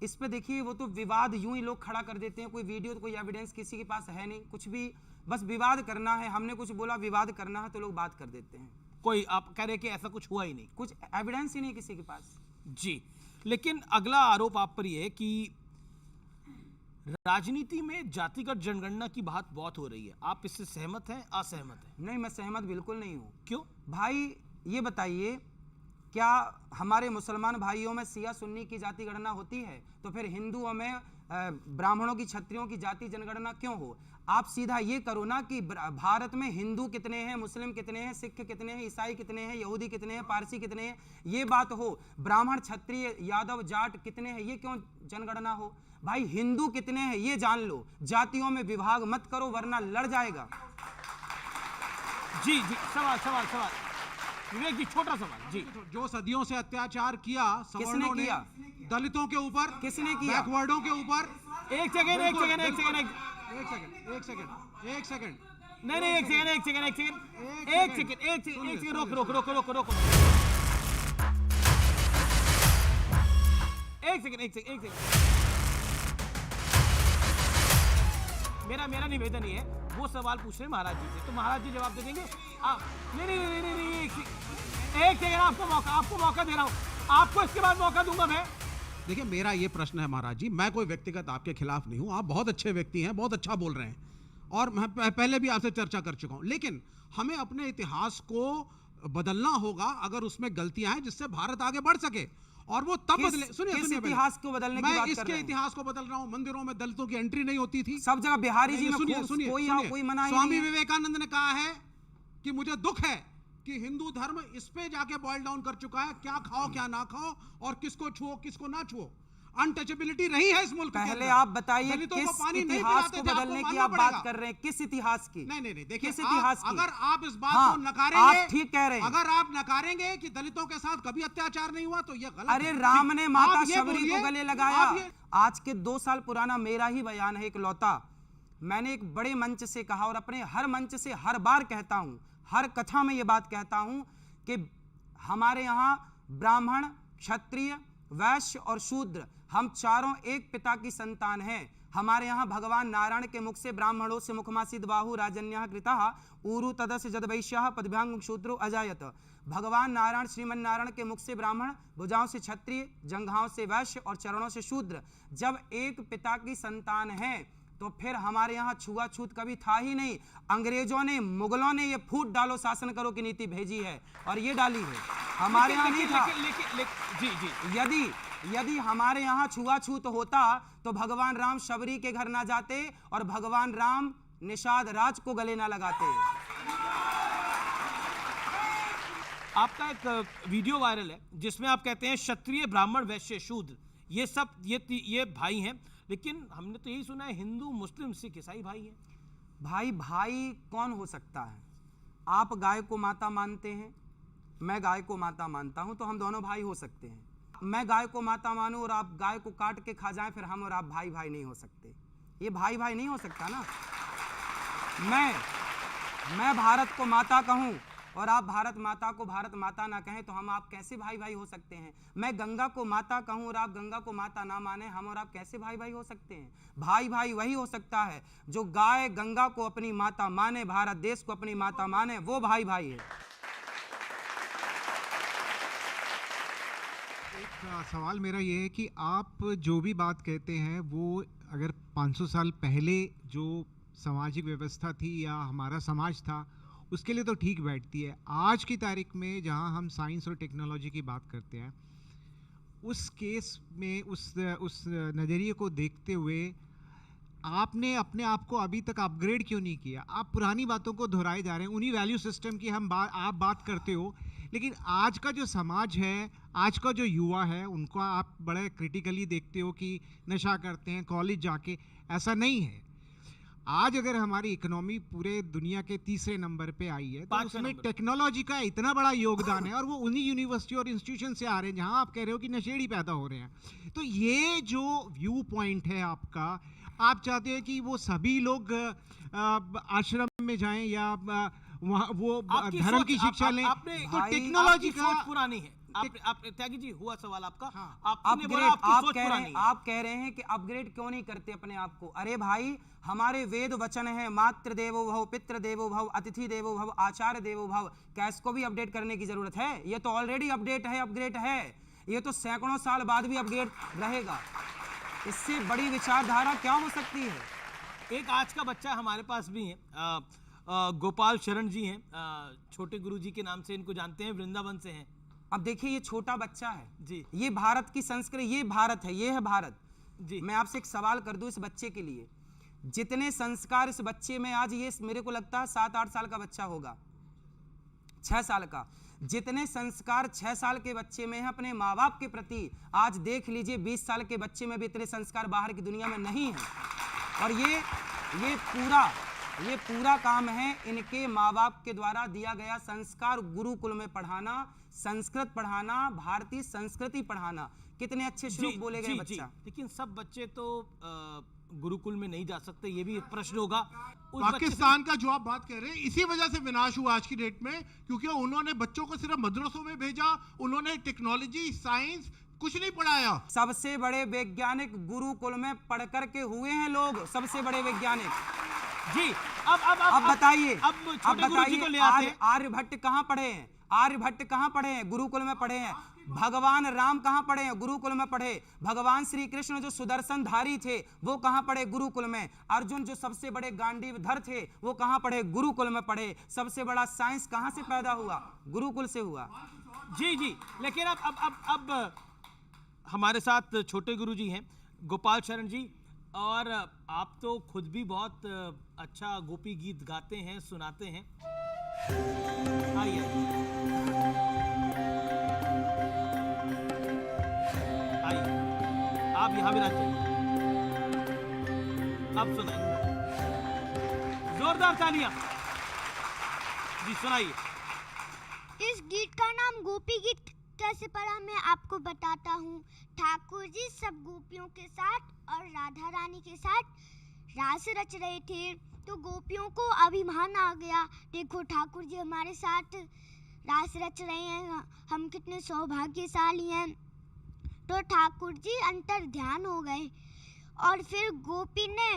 इस पे देखिए वो तो विवाद यूं ही लोग खड़ा कर देते हैं, कोई वीडियो तो कोई एविडेंस किसी के पास है नहीं, कुछ भी बस विवाद करना है, हमने कुछ बोला विवाद करना है तो लोग बात कर देते हैं। कोई आप कह रहे कि ऐसा कुछ हुआ ही नहीं, कुछ एविडेंस ही नहीं किसी के पास। जी, लेकिन अगला आरोप आप पर यह है कि राजनीति में जातिगत जनगणना की बात बहुत हो रही है, आप इससे सहमत हैं, असहमत हैं? नहीं, मैं सहमत बिल्कुल नहीं हूँ। क्यों? भाई ये बताइए, क्या हमारे मुसलमान भाइयों में सिया सुन्नी की जाति गणना होती है? तो फिर हिंदुओं में ब्राह्मणों की, क्षत्रियों की जाति जनगणना क्यों हो? आप सीधा ये करो ना कि भारत में हिंदू कितने हैं, मुस्लिम कितने हैं, सिख कितने हैं, ईसाई कितने हैं, यहूदी कितने हैं, पारसी कितने हैं, ये बात हो। ब्राह्मण, क्षत्रिय, यादव, जाट कितने हैं, ये क्यों जनगणना हो? भाई हिंदू कितने हैं ये जान लो, जातियों में विभाग मत करो वरना लड़ जाएगा। जी, सवाल विवेक जी, छोटा सवाल जी। जो सदियों से अत्याचार किया किसने किया? दलितों के ऊपर, किसने किया? बैकवर्डों के ऊपर। एक सेकंड नहीं, एक सेकंड। मेरा निवेदन ये है, वो सवाल पूछ रहे हैं महाराज जी से, तो महाराज जी जवाब दे देंगे। आप नहीं, एक सेकंड, आपको मौका दे रहा हूँ, आपको इसके बाद मौका दूंगा मैं। देखिए मेरा ये प्रश्न है महाराज जी, मैं कोई व्यक्तिगत आपके खिलाफ नहीं हूं, आप बहुत अच्छे व्यक्ति हैं, बहुत अच्छा बोल रहे हैं, और मैं पहले भी आपसे चर्चा कर चुका हूं, लेकिन हमें अपने इतिहास को बदलना होगा अगर उसमें गलतियां हैं जिससे भारत आगे बढ़ सके, और वो तब बदले। सुनिए इतिहास को बदलने की बात कर रहे हैं? इसके इतिहास को बदल रहा हूं। मंदिरों में दलितों की एंट्री नहीं होती थी सब जगह, बिहारी जी में सुनिए, कोई मना ही नहीं। स्वामी विवेकानंद ने कहा है कि मुझे दुख है कि हिंदू धर्म इस पे जाके बॉयल डाउन कर चुका है, क्या खाओ क्या ना खाओ, और किसको छुओ किसको ना छुओ, अनटचेबिलिटी रही है इस मुल्क के अंदर। पहले आप बताइए किस इतिहास को बदलने की आप बात कर रहे हैं, किस इतिहास की? नहीं, देखिए किस इतिहास की? अगर आप इस बात को नकारेंगे, आप ठीक कह रहे हैं, अगर आप नकारेंगे कि दलितों के साथ कभी अत्याचार नहीं हुआ तो ये गलत। अरे राम ने माता शबरी को गले लगाया। आज के 2 साल पुराना मेरा ही बयान है, एक लौता, मैंने एक बड़े मंच से कहा और अपने हर मंच से हर बार कहता हूं, हर कथा में ये बात कहता हूं कि हमारे यहाँ ब्राह्मण, क्षत्रिय, वैश्य और शूद्र, हम चारों एक पिता की संतान हैं। हमारे यहाँ भगवान नारायण के मुख से ब्राह्मणों से मुखमासीद बाहु राजन्यः कृतः ऊरु तदस जदवैश्यः पदभ्यांग शूद्रो अजायत। भगवान नारायण, श्रीमन नारायण के मुख से ब्राह्मण, भुजाओं से क्षत्रिय, जंघाओं से वैश्य और चरणों से शूद्र। जब एक पिता की संतान है तो फिर हमारे यहाँ छुआछूत कभी था ही नहीं। अंग्रेजों ने, मुगलों ने ये फूट डालो शासन करो की नीति भेजी है और ये डाली है, हमारे यहाँ नहीं था। जी, यदि हमारे यहाँ छुआछूत होता तो भगवान राम शबरी के घर ना जाते और भगवान राम निषाद राज को गले ना लगाते। आपका एक वीडियो वायरल है जिसमें आप कहते हैं क्षत्रिय, ब्राह्मण, वैश्य, शूद्र ये सब ये भाई हैं, लेकिन हमने तो यही सुना है हिंदू, मुस्लिम, सिख, ईसाई भाई हैं। भाई कौन हो सकता है? आप गाय को माता मानते हैं, मैं गाय को माता मानता हूं, तो हम दोनों भाई हो सकते हैं। मैं गाय को माता मानूं और आप गाय को काट के खा जाएं, फिर हम और आप भाई नहीं हो सकते। ये भाई नहीं हो सकता ना। मैं भारत को माता कहूं और आप भारत माता को भारत माता ना कहें तो हम आप कैसे भाई हो सकते हैं? मैं गंगा को माता कहूं और आप गंगा को माता ना माने, हम और आप कैसे भाई हो सकते हैं? भाई वही हो सकता है जो गाय गंगा को अपनी माता माने, भारत देश को अपनी माता माने, वो भाई है। सवाल मेरा ये है कि आप जो भी बात कहते हैं वो अगर 500 साल पहले जो सामाजिक व्यवस्था थी या हमारा समाज था उसके लिए तो ठीक बैठती है। आज की तारीख में जहां हम साइंस और टेक्नोलॉजी की बात करते हैं उस केस में उस नज़रिए को देखते हुए आपने अपने आप को अभी तक अपग्रेड क्यों नहीं किया? आप पुरानी बातों को दोहराए जा रहे हैं, उन्हीं वैल्यू सिस्टम की आप बात करते हो, लेकिन आज का जो समाज है, आज का जो युवा है, उनको आप बड़े क्रिटिकली देखते हो कि नशा करते हैं कॉलेज जाके। ऐसा नहीं है। आज अगर हमारी इकोनॉमी पूरे दुनिया के तीसरे नंबर पे आई है तो उसमें टेक्नोलॉजी का इतना बड़ा योगदान है और वो उन्हीं यूनिवर्सिटी और इंस्टीट्यूशन से आ रहे हैं जहां आप कह रहे हो कि नशेड़ी पैदा हो रहे हैं। तो ये जो व्यू पॉइंट है आपका, आप चाहते हैं कि वो सभी लोग आश्रम में जाएं या वो धर्म की शिक्षा लें, तो टेक्नोलॉजी का सोच पुरानी है। आप त्यागी जी, हुआ सवाल आपका। हाँ। आपने बोला आपकी सोच पुरानी है। आप कह रहे हैं कि अपग्रेड क्यों नहीं करते अपने आप को? अरे भाई, हमारे वेद वचन है, मातृ देवो भव, पितृ देवो भव, अतिथि देवो भव, आचार्य देवो भव। क्या इसको भी अपडेट करने की जरूरत है? ये तो ऑलरेडी अपडेट है। ये तो सैकड़ों साल बाद भी अपडेट रहेगा। इससे बड़ी विचारधारा क्या हो सकती है? एक आज का बच्चा हमारे पास भी है, गोपाल शरण जी हैं, छोटे गुरु जी के नाम से इनको जानते हैं, वृंदावन से हैं। अब देखिए, ये छोटा बच्चा है जी, ये भारत की संस्कृति, ये भारत है, ये है भारत जी। मैं आपसे एक सवाल कर दूं इस बच्चे के लिए, जितने संस्कार इस बच्चे में आज, ये मेरे को लगता है 7-8 साल का बच्चा होगा, 6 साल का, जितने संस्कार 6 साल के बच्चे में है अपने माँ बाप के प्रति, आज देख लीजिए 20 साल के बच्चे में भी इतने संस्कार बाहर की दुनिया में नहीं है। और ये पूरा काम है इनके माँ बाप के द्वारा दिया गया संस्कार, गुरुकुल में पढ़ाना, संस्कृत पढ़ाना, भारतीय संस्कृति पढ़ाना। कितने अच्छे श्लोक बोले गए बच्चा। लेकिन सब बच्चे तो गुरुकुल में नहीं जा सकते, ये भी एक प्रश्न होगा। पाकिस्तान का जो आप बात कह रहे हैं, इसी वजह से विनाश हुआ आज की डेट में, क्योंकि उन्होंने बच्चों को सिर्फ मदरसों में भेजा, उन्होंने टेक्नोलॉजी, साइंस कुछ नहीं पढ़ाया। सबसे बड़े वैज्ञानिक गुरुकुल में पढ़ करके हुए हैं लोग, सबसे बड़े वैज्ञानिक जी। अब बताइए, अब आर्यभट्ट कहाँ पढ़े हैं? आर्यभट्ट कहाँ पढ़े हैं? गुरुकुल में पढ़े हैं। भगवान राम कहाँ पढ़े हैं? गुरुकुल में पढ़े। भगवान श्री कृष्ण जो सुदर्शन धारी थे वो कहाँ पढ़े? गुरुकुल में। अर्जुन जो सबसे बड़े गांडीवधर थे वो कहाँ पढ़े? गुरुकुल में पढ़े। सबसे बड़ा साइंस कहाँ से पैदा हुआ? गुरुकुल से हुआ। जी जी। लेकिन अब हमारे साथ छोटे गुरु जी हैं, गोपाल शरण जी, और आप तो खुद भी बहुत अच्छा गोपी गीत गाते हैं, सुनाते हैं। आइए आप यहाँ भी रहते हैं, अब सुनाइए, जोरदार तालियां जी, सुनाइए। इस गीत का नाम गोपी गीत कैसे पड़ा मैं आपको बताता हूँ। ठाकुर जी सब गोपियों के साथ और राधा रानी के साथ रास रच रहे थे, तो गोपियों को अभिमान आ गया, देखो ठाकुर जी हमारे साथ रास रच रहे हैं, हम कितने सौभाग्यशाली हैं। तो ठाकुर जी अंतर ध्यान हो गए और फिर गोपी ने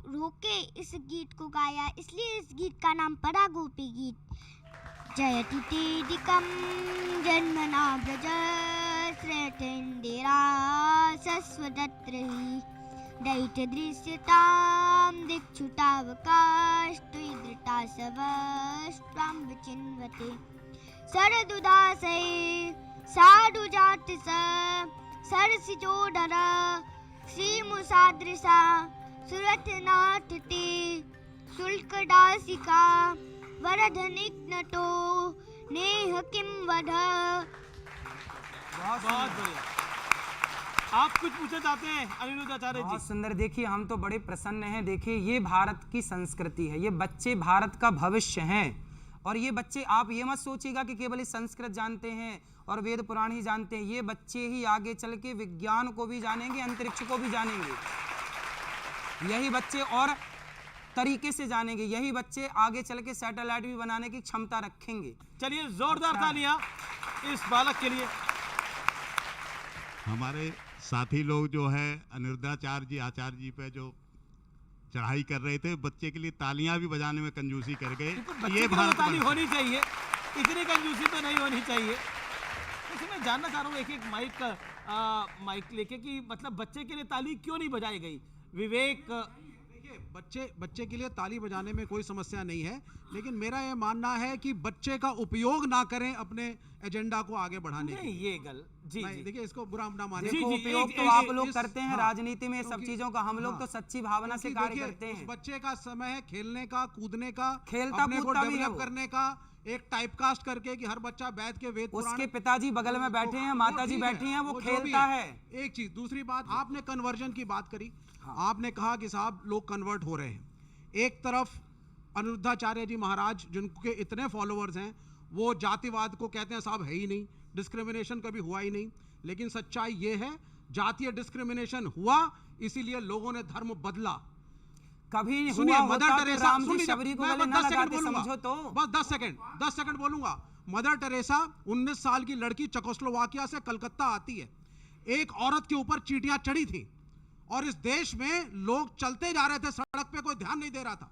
रोके इस गीत को गाया, इसलिए इस गीत का नाम पड़ा गोपी गीत। जयति तेदिकं जन्मना व्रज श्रेष्ठेन्दिरा सस्वदत्रहि दैत्य दृश्यतां दिक्षुतावकाश तुयदृता सवस्त्वां विचिन्वते सरदुदासै साधुजाति स सरसिजोदर श्रीमुसादृशा सुरथनाथते शुल्कदासिका वरधनिग्नतो नेह किं वध। बहुत बढ़िया। आप कुछ पूछना चाहते हैं अनिरुद्ध आचार्य जी? बहुत सुंदर। देखिए, हम तो बड़े प्रसन्न हैं। देखिए, ये भारत की संस्कृति है, ये बच्चे भारत का भविष्य हैं। और ये बच्चे, आप ये मत सोचिएगा कि केवल इस संस्कृत जानते हैं और वेद पुराण ही जानते हैं, ये बच्चे ही आगे चल के विज्ञान को भी जानेंगे, अंतरिक्ष को भी जानेंगे। यही बच्चे और तरीके से जानेंगे, यही बच्चे आगे चल के सैटेलाइट भी बनाने की क्षमता रखेंगे। चलिए जोरदार तालियां इस बालक के लिए। हमारे साथी लोग जो है अनिरुद्धाचार्य जी पे जो चढ़ाई कर रहे थे, बच्चे के लिए तालियां भी बजाने में कंजूसी कर गए। ये ताली होनी चाहिए, इतनी कंजूसी तो नहीं होनी चाहिए। लेकिन मैं जानना चाह रहा हूँ, एक माइक माइक लेके कि मतलब बच्चे के लिए ताली क्यों नहीं बजाई गई। विवेक, देखिए बच्चे के लिए ताली बजाने में कोई समस्या नहीं है, लेकिन मेरा यह मानना है कि बच्चे का उपयोग ना करें अपने एजेंडा को आगे बढ़ाने के लिए। ये गल जी देखिए इसको बुरा ना माने। देखो उपयोग तो आप लोग करते हैं राजनीति में सब चीजों का, हम लोग तो सच्ची भावना से कार्य करते हैं। बच्चे का समय है खेलने का, कूदने का, खेलता अपने को कूदता भी है डेवलप वो। करने का, एक टाइपकास्ट करके कि हर बच्चा बैठ के वेद पुराण, उसके पिताजी बगल में बैठे हैं, माताजी बैठी हैं, वो खेलता है। एक चीज, दूसरी बात, आपने कन्वर्जन की बात करी। आपने कहा कि साहब लोग कन्वर्ट हो रहे हैं। एक तरफ अनिरुद्धाचार्य जी महाराज जिनके इतने फॉलोअर्स हैं, वो जातिवाद को कहते हैं साहब है ही नहीं, डिस्क्रिमिनेशन कभी हुआ ही नहीं। लेकिन सच्चाई ये है जातीय डिस्क्रिमिनेशन हुआ, इसीलिए लोगों ने धर्म बदला। कभी सुनिए, हुआ मदर होता तो टेरेसा, राम जी शबरी को गले ना लगाते, समझो तो। बस 10 सेकंड बोलूंगा। मदर टेरेसा 19 साल की लड़की चेकोस्लोवाकिया से कलकत्ता आती है। एक औरत के ऊपर चींटियां चढ़ी थी और इस देश में लोग चलते जा रहे थे, सड़क पे कोई ध्यान नहीं दे रहा था,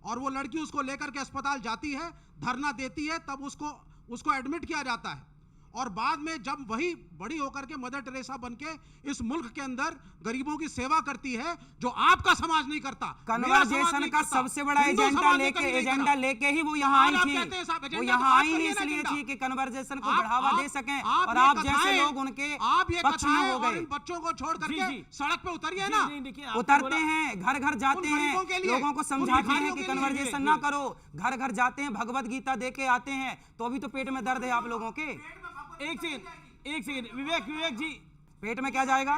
और वो लड़की उसको लेकर के अस्पताल जाती है, धरना देती है, तब उसको एडमिट किया जाता है। और बाद में जब वही बड़ी होकर के मदर टेरेसा बनके इस मुल्क के अंदर गरीबों की सेवा करती है, जो आपका समाज नहीं करता, कन्वर्जेशन का सबसे बड़ा एजेंडा लेके ही वो यहाँ आई थी। वो यहाँ आई ही इसलिए थी कि कन्वर्जेशन को बढ़ावा दे सकें, और आप जैसे लोग उनके पक्ष में हो गए। बच्चों को छोड़ करके सड़क पे उतरिए ना। उतरते हैं, घर घर जाते हैं, लोगों को समझाते हैं कि कन्वर्जेशन ना करो, घर घर जाते हैं, भगवत गीता दे के आते हैं, तो अभी तो पेट में दर्द है आप लोगों के। एक सेकंड विवेक जी, पेट में क्या जाएगा?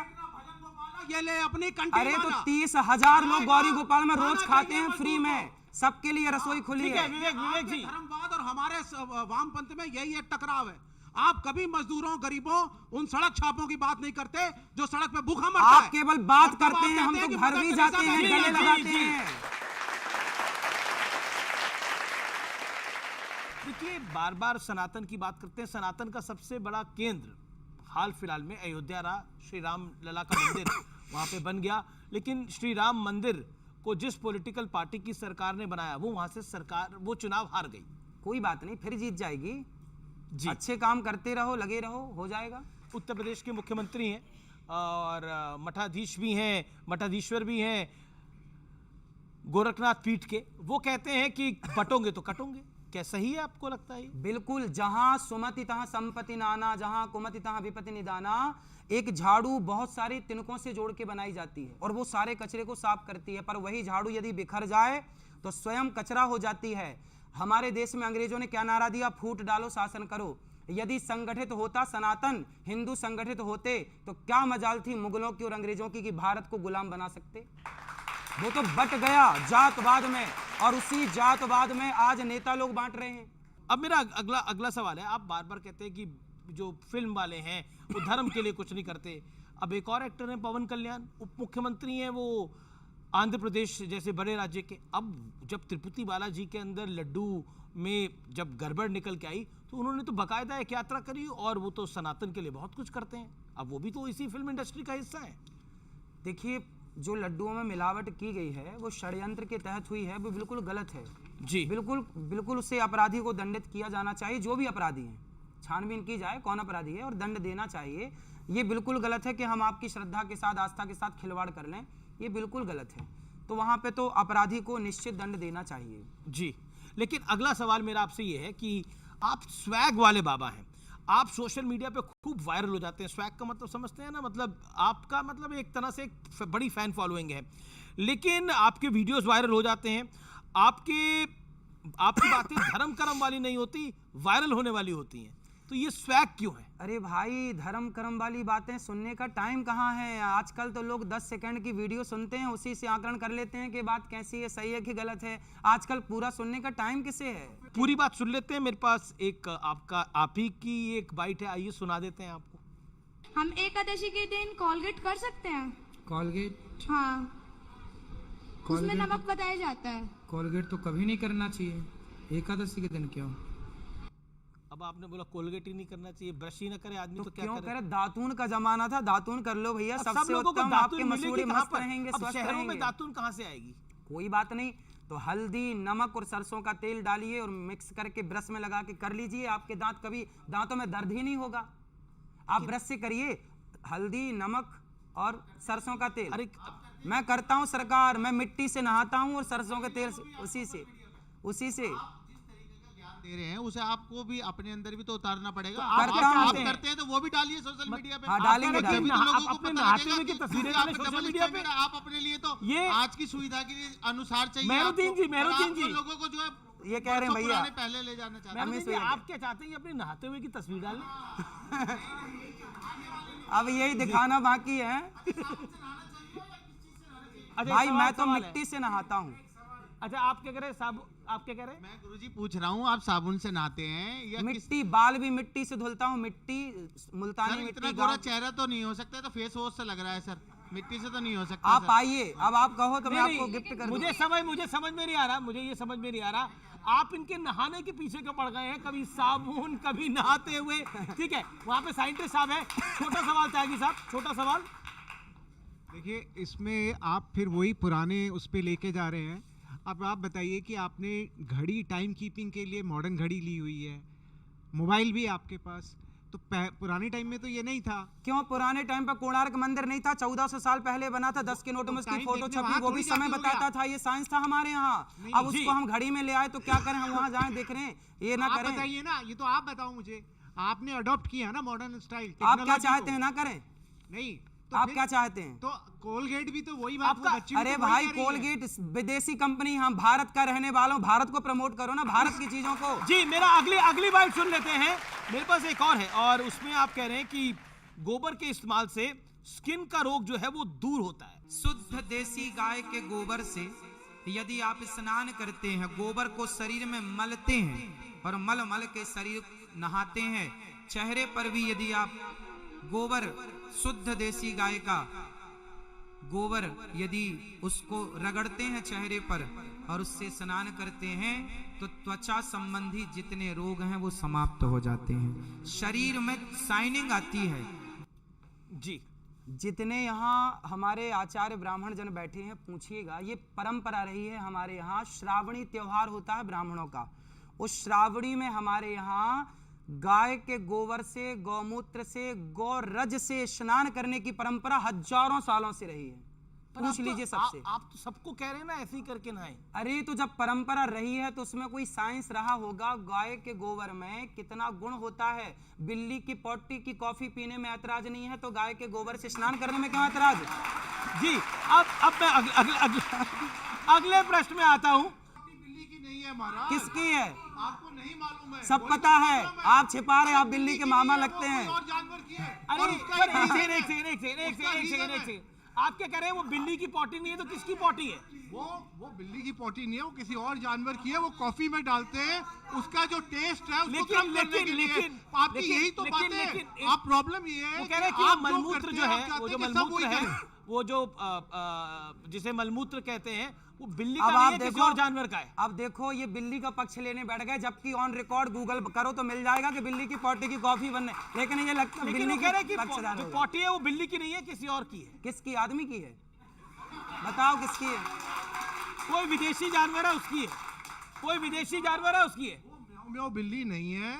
ये ले अपनी कंट्री। अरे तो 30,000 लोग गौरी गोपाल में रोज खाते हैं फ्री में, सबके लिए रसोई खुली है। विवेक जी, धर्मवाद और हमारे वामपंथ में यही एक टकराव है। आप कभी मजदूरों, गरीबों, उन सड़क छापों की बात नहीं करते जो सड़क पे भूखा मरता है। आप केवल बात करते हैं, हम तो घर भी जाते हैं, गले लगाते हैं। देखिए बार बार सनातन की बात करते हैं। सनातन का सबसे बड़ा केंद्र हाल फिलहाल में अयोध्या रहा। श्री राम लला का मंदिर वहां पे बन गया, लेकिन श्री राम मंदिर को जिस पॉलिटिकल पार्टी की सरकार ने बनाया, वो वहां से सरकार वो चुनाव हार गई। कोई बात नहीं, फिर जीत जाएगी जी। अच्छे काम करते रहो, लगे रहो, हो जाएगा। उत्तर प्रदेश के मुख्यमंत्री हैं और मठाधीश भी हैं, मठाधीश्वर भी हैं गोरखनाथ पीठ के। वो कहते हैं कि बटोंगे तो कटोंगे। क्या सही है, आपको लगता है? बिल्कुल, जहां सुमति तहां संपत्ति नाना, जहां कुमति तहां विपत्ति निदाना। एक झाड़ू बहुत सारी तिनकों से जोड़ के बनाई जाती है और वो सारे कचरे को साफ करती है, पर वही झाड़ू यदि बिखर जाए तो स्वयं कचरा हो जाती है। हमारे देश में अंग्रेजों ने क्या नारा दिया? फूट डालो, शासन करो। यदि संगठित होता सनातन, हिंदू संगठित होते, तो क्या मजाल थी मुगलों की और अंग्रेजों की कि भारत को गुलाम बना सकते। वो तो बट गया जातवाद में, और उसी जातवाद में आज नेता लोग बांट रहे हैं। अब मेरा अगला सवाल है, आप बार बार कहते हैं कि जो फिल्म वाले हैं वो धर्म के लिए कुछ नहीं करते। अब एक और एक्टर हैं पवन कल्याण, उप मुख्यमंत्री हैं वो आंध्र प्रदेश जैसे बड़े राज्य के। अब जब तिरुपति बालाजी के अंदर लड्डू में जब गड़बड़ निकल के आई, तो उन्होंने तो बाकायदा एक यात्रा करी, और वो तो सनातन के लिए बहुत कुछ करते हैं। अब वो भी तो इसी फिल्म इंडस्ट्री का हिस्सा है। देखिए, जो लड्डुओं में मिलावट की गई है वो षड्यंत्र के तहत हुई है, वो बिल्कुल गलत है जी। बिल्कुल उससे अपराधी को दंडित किया जाना चाहिए। जो भी अपराधी हैं, छानबीन की जाए कौन अपराधी है और दंड देना चाहिए। ये बिल्कुल गलत है कि हम आपकी श्रद्धा के साथ, आस्था के साथ खिलवाड़ कर लें, ये बिल्कुल गलत है। तो वहाँ पे तो अपराधी को निश्चित दंड देना चाहिए जी। लेकिन अगला सवाल मेरा आपसे ये है कि आप स्वैग वाले बाबा हैं, आप सोशल मीडिया पे खूब वायरल हो जाते हैं। स्वैग का मतलब समझते हैं ना, मतलब आपका मतलब एक तरह से एक बड़ी फैन फॉलोइंग है, लेकिन आपके वीडियोस वायरल हो जाते हैं। आपकी बातें धर्म कर्म वाली नहीं होती, वायरल होने वाली होती हैं। तो ये स्वैग क्यों है? अरे भाई, धर्म कर्म वाली बातें सुनने का टाइम कहाँ है। आजकल तो लोग 10 सेकंड की वीडियो सुनते हैं, उसी से आकलन कर लेते हैं कि बात कैसी है, सही है कि गलत है। आजकल पूरा सुनने का टाइम किसे है? पूरी बात सुन लेते हैं। मेरे पास एक आप ही की एक बाइट है, आइए सुना देते हैं आपको। हम एकादशी के दिन कोलगेट कर सकते हैं? कॉलगेट? हाँ, उसमें नमक बताया जाता है। कॉलगेट तो कभी नहीं करना चाहिए, एकादशी के दिन क्यों? अब आपने बोला कोलगेट ही नहीं करना चाहिए, ब्रश ही ना करे आदमी, तो क्या क्यों करे? करे? दातून का जमाना था, दातून कर लो भैया, सब सबसे लोगों को उत्तम। दातून आपके मिलेगी मसूड़े कहाँ मस्त पर? रहेंगे, अब स्वस्थ शहरों में रहेंगे। दातून कहाँ से आएगी? कोई बात नहीं, तो हल्दी, नमक और सरसों का तेल डालिए और मिक्स करके ब्रश में लगा के कर लीजिए। आपके दांत कभी दांतों में दर्द ही नहीं होगा। आप ब्रश से करिए, हल्दी, नमक और सरसों का तेल। अरे मैं करता हूँ सरकार, मैं मिट्टी से नहाता हूँ और सरसों के तेल उसी से दे रहे हैं, उसे आपको भी अपने अंदर भी तो उतारना पड़ेगा। आप करते हैं तो वो भी डालिए सोशल मीडिया पे। हाँ, डालेंगे। तभी तो लोगों को अपने पता नहाते लगेगा हुए की कि तस्वीरें आप डालें सोशल डबल मीडिया पे। स्टैंडर्ड, आप अपने लिए तो ये आज की सुविधा के लिए अनुसार चाहिए मेहरुद्दीन आपको। जी, मेहरुद्दीन और आप जी। लोगों को जो है ये कह रहे हैं बरसों भैया, पुराने पहले ले जाना चाहते हैं। मेहरुद्दीन जी, आप क्या चाहते हैं अपने नहाते हुए की तस्वीर डालें? अब यही दिखाना बाकी है। अच्छा, भाई मैं तो सवाल है। मिट्टी से नहाता हूँ। अच्छा, आप क्या कह रहे हैं साहब, आप क्या कह रहे हैं? मैं गुरुजी पूछ रहा हूँ, आप साबुन से नहाते हैं या मिट्टी, बाल भी मिट्टी से धुलता हूँ, मिट्टी मुल्तानी सर मिट्टी। इतना गोरा चेहरा तो नहीं हो सकता, तो फेस वॉश से लग रहा है सर, मिट्टी से तो नहीं हो सकता। आप आइए, अब आप कहो तो मैं आपको गिफ्ट कर मुझे समझ में नहीं आ रहा, मुझे ये समझ में नहीं आ रहा, आप इनके नहाने के पीछे क्यों पड़ गए हैं? कभी साबुन, कभी नहाते हुए। ठीक है, वहाँ पे साइंटिस्ट साहब है, छोटा सवाल त्यागी साहब, छोटा सवाल। देखिए, इसमें आप फिर वही पुराने उस पे लेके जा रहे हैं। अब आप बताइए कि आपने घड़ी टाइम कीपिंग के लिए मॉडर्न घड़ी ली हुई है, मोबाइल भी आपके पास, तो पुराने टाइम में तो ये नहीं था। क्यों? पुराने टाइम पर कोणार्क मंदिर नहीं था? 1400 साल पहले बना था, 10 के नोट में उसकी फोटो छपी, वो भी समय बताता था। ये साइंस था हमारे यहाँ। अब उसको हम घड़ी में ले आए तो क्या करें? हम वहाँ जाएं देख रहे हैं, ये ना करें। बताइए ना, ये तो आप बताओ मुझे, आपने अडॉप्ट किया ना मॉडर्न स्टाइल। आप क्या चाहते हैं? ना करें? नहीं तो आप क्या चाहते हैं? तो कोलगेट भी तो वही बात आपका। अरे भाई, कोलगेट विदेशी कंपनी, हम भारत का रहने वालों, भारत को प्रमोट करो ना, भारत की चीजों को। जी, मेरा अगली बाइट सुन लेते हैं। मेरे पास एक और है, और उसमें आप कह रहे हैं कि गोबर के इस्तेमाल से स्किन का रोग जो है वो दूर होता है। शुद्ध देसी गाय के गोबर से यदि आप स्नान करते हैं, गोबर को शरीर में मलते हैं और मल के शरीर नहाते हैं, चेहरे पर भी यदि आप गोबर, शुद्ध देसी गाय का गोबर यदि उसको रगड़ते हैं चेहरे पर और उससे स्नान करते हैं, तो त्वचा संबंधी जितने रोग हैं वो समाप्त हो जाते हैं, शरीर में शाइनिंग आती है। जी, जितने यहाँ हमारे आचार्य ब्राह्मण जन बैठे हैं, पूछिएगा, ये परंपरा रही है हमारे यहाँ। श्रावणी त्योहार होता है ब्राह्मणों का, उस श्रावणी में हमारे यहाँ गाय के गोबर से, गौमूत्र से, गौरज से स्नान करने की परंपरा हजारों सालों से रही है। पूछ लीजिए सबसे। आप तो सबको कह रहे हैं ना ऐसे ही करके नहाएं। अरे तो जब परंपरा रही है तो उसमें कोई साइंस रहा होगा। गाय के गोबर में कितना गुण होता है। बिल्ली की पोटी की कॉफी पीने में ऐतराज नहीं है, तो गाय के गोबर से स्नान करने में क्यों ऐतराज? जी, अब मैं अगले प्रश्न में आता हूँ। बिल्ली की नहीं है महाराज। किसकी है? आपको नहीं मालूम है? सब पता है, आप छिपा रहे, आप बिल्ली के मामा लगते हैं। और जानवर की है। अरे एक सेकंड, आप क्या कह रहे हैं? वो बिल्ली की पोटी नहीं है तो किसकी पोटी है? वो बिल्ली की पोटी नहीं है, वो किसी और जानवर की है। वो कॉफी में डालते हैं, उसका जो टेस्ट है उसको कम करने के लिए। आपकी यही तो बात है। आप प्रॉब्लम ये है, वो कह रहे हैं कि मलमूत्र जो है, वो जो मलमूत्र है, वो जो जिसे मलमूत्र कहते हैं, वो बिल्ली का नहीं है, किसी और जानवर का है। अब देखो, ये बिल्ली का पक्ष लेने बैठ गए, जबकि ऑन रिकॉर्ड गूगल करो तो मिल जाएगा कि बिल्ली की पोटी की कॉफी बनने, लेकिन ये लगता है बिल्ली कह रहे हैं कि जो पोटी है वो बिल्ली की नहीं है, किसी और की है। किसकी? आदमी की है। बताओ किसकी है? कोई विदेशी जानवर है उसकी है, कोई विदेशी जानवर है उसकी है। वो बिल्ली नहीं है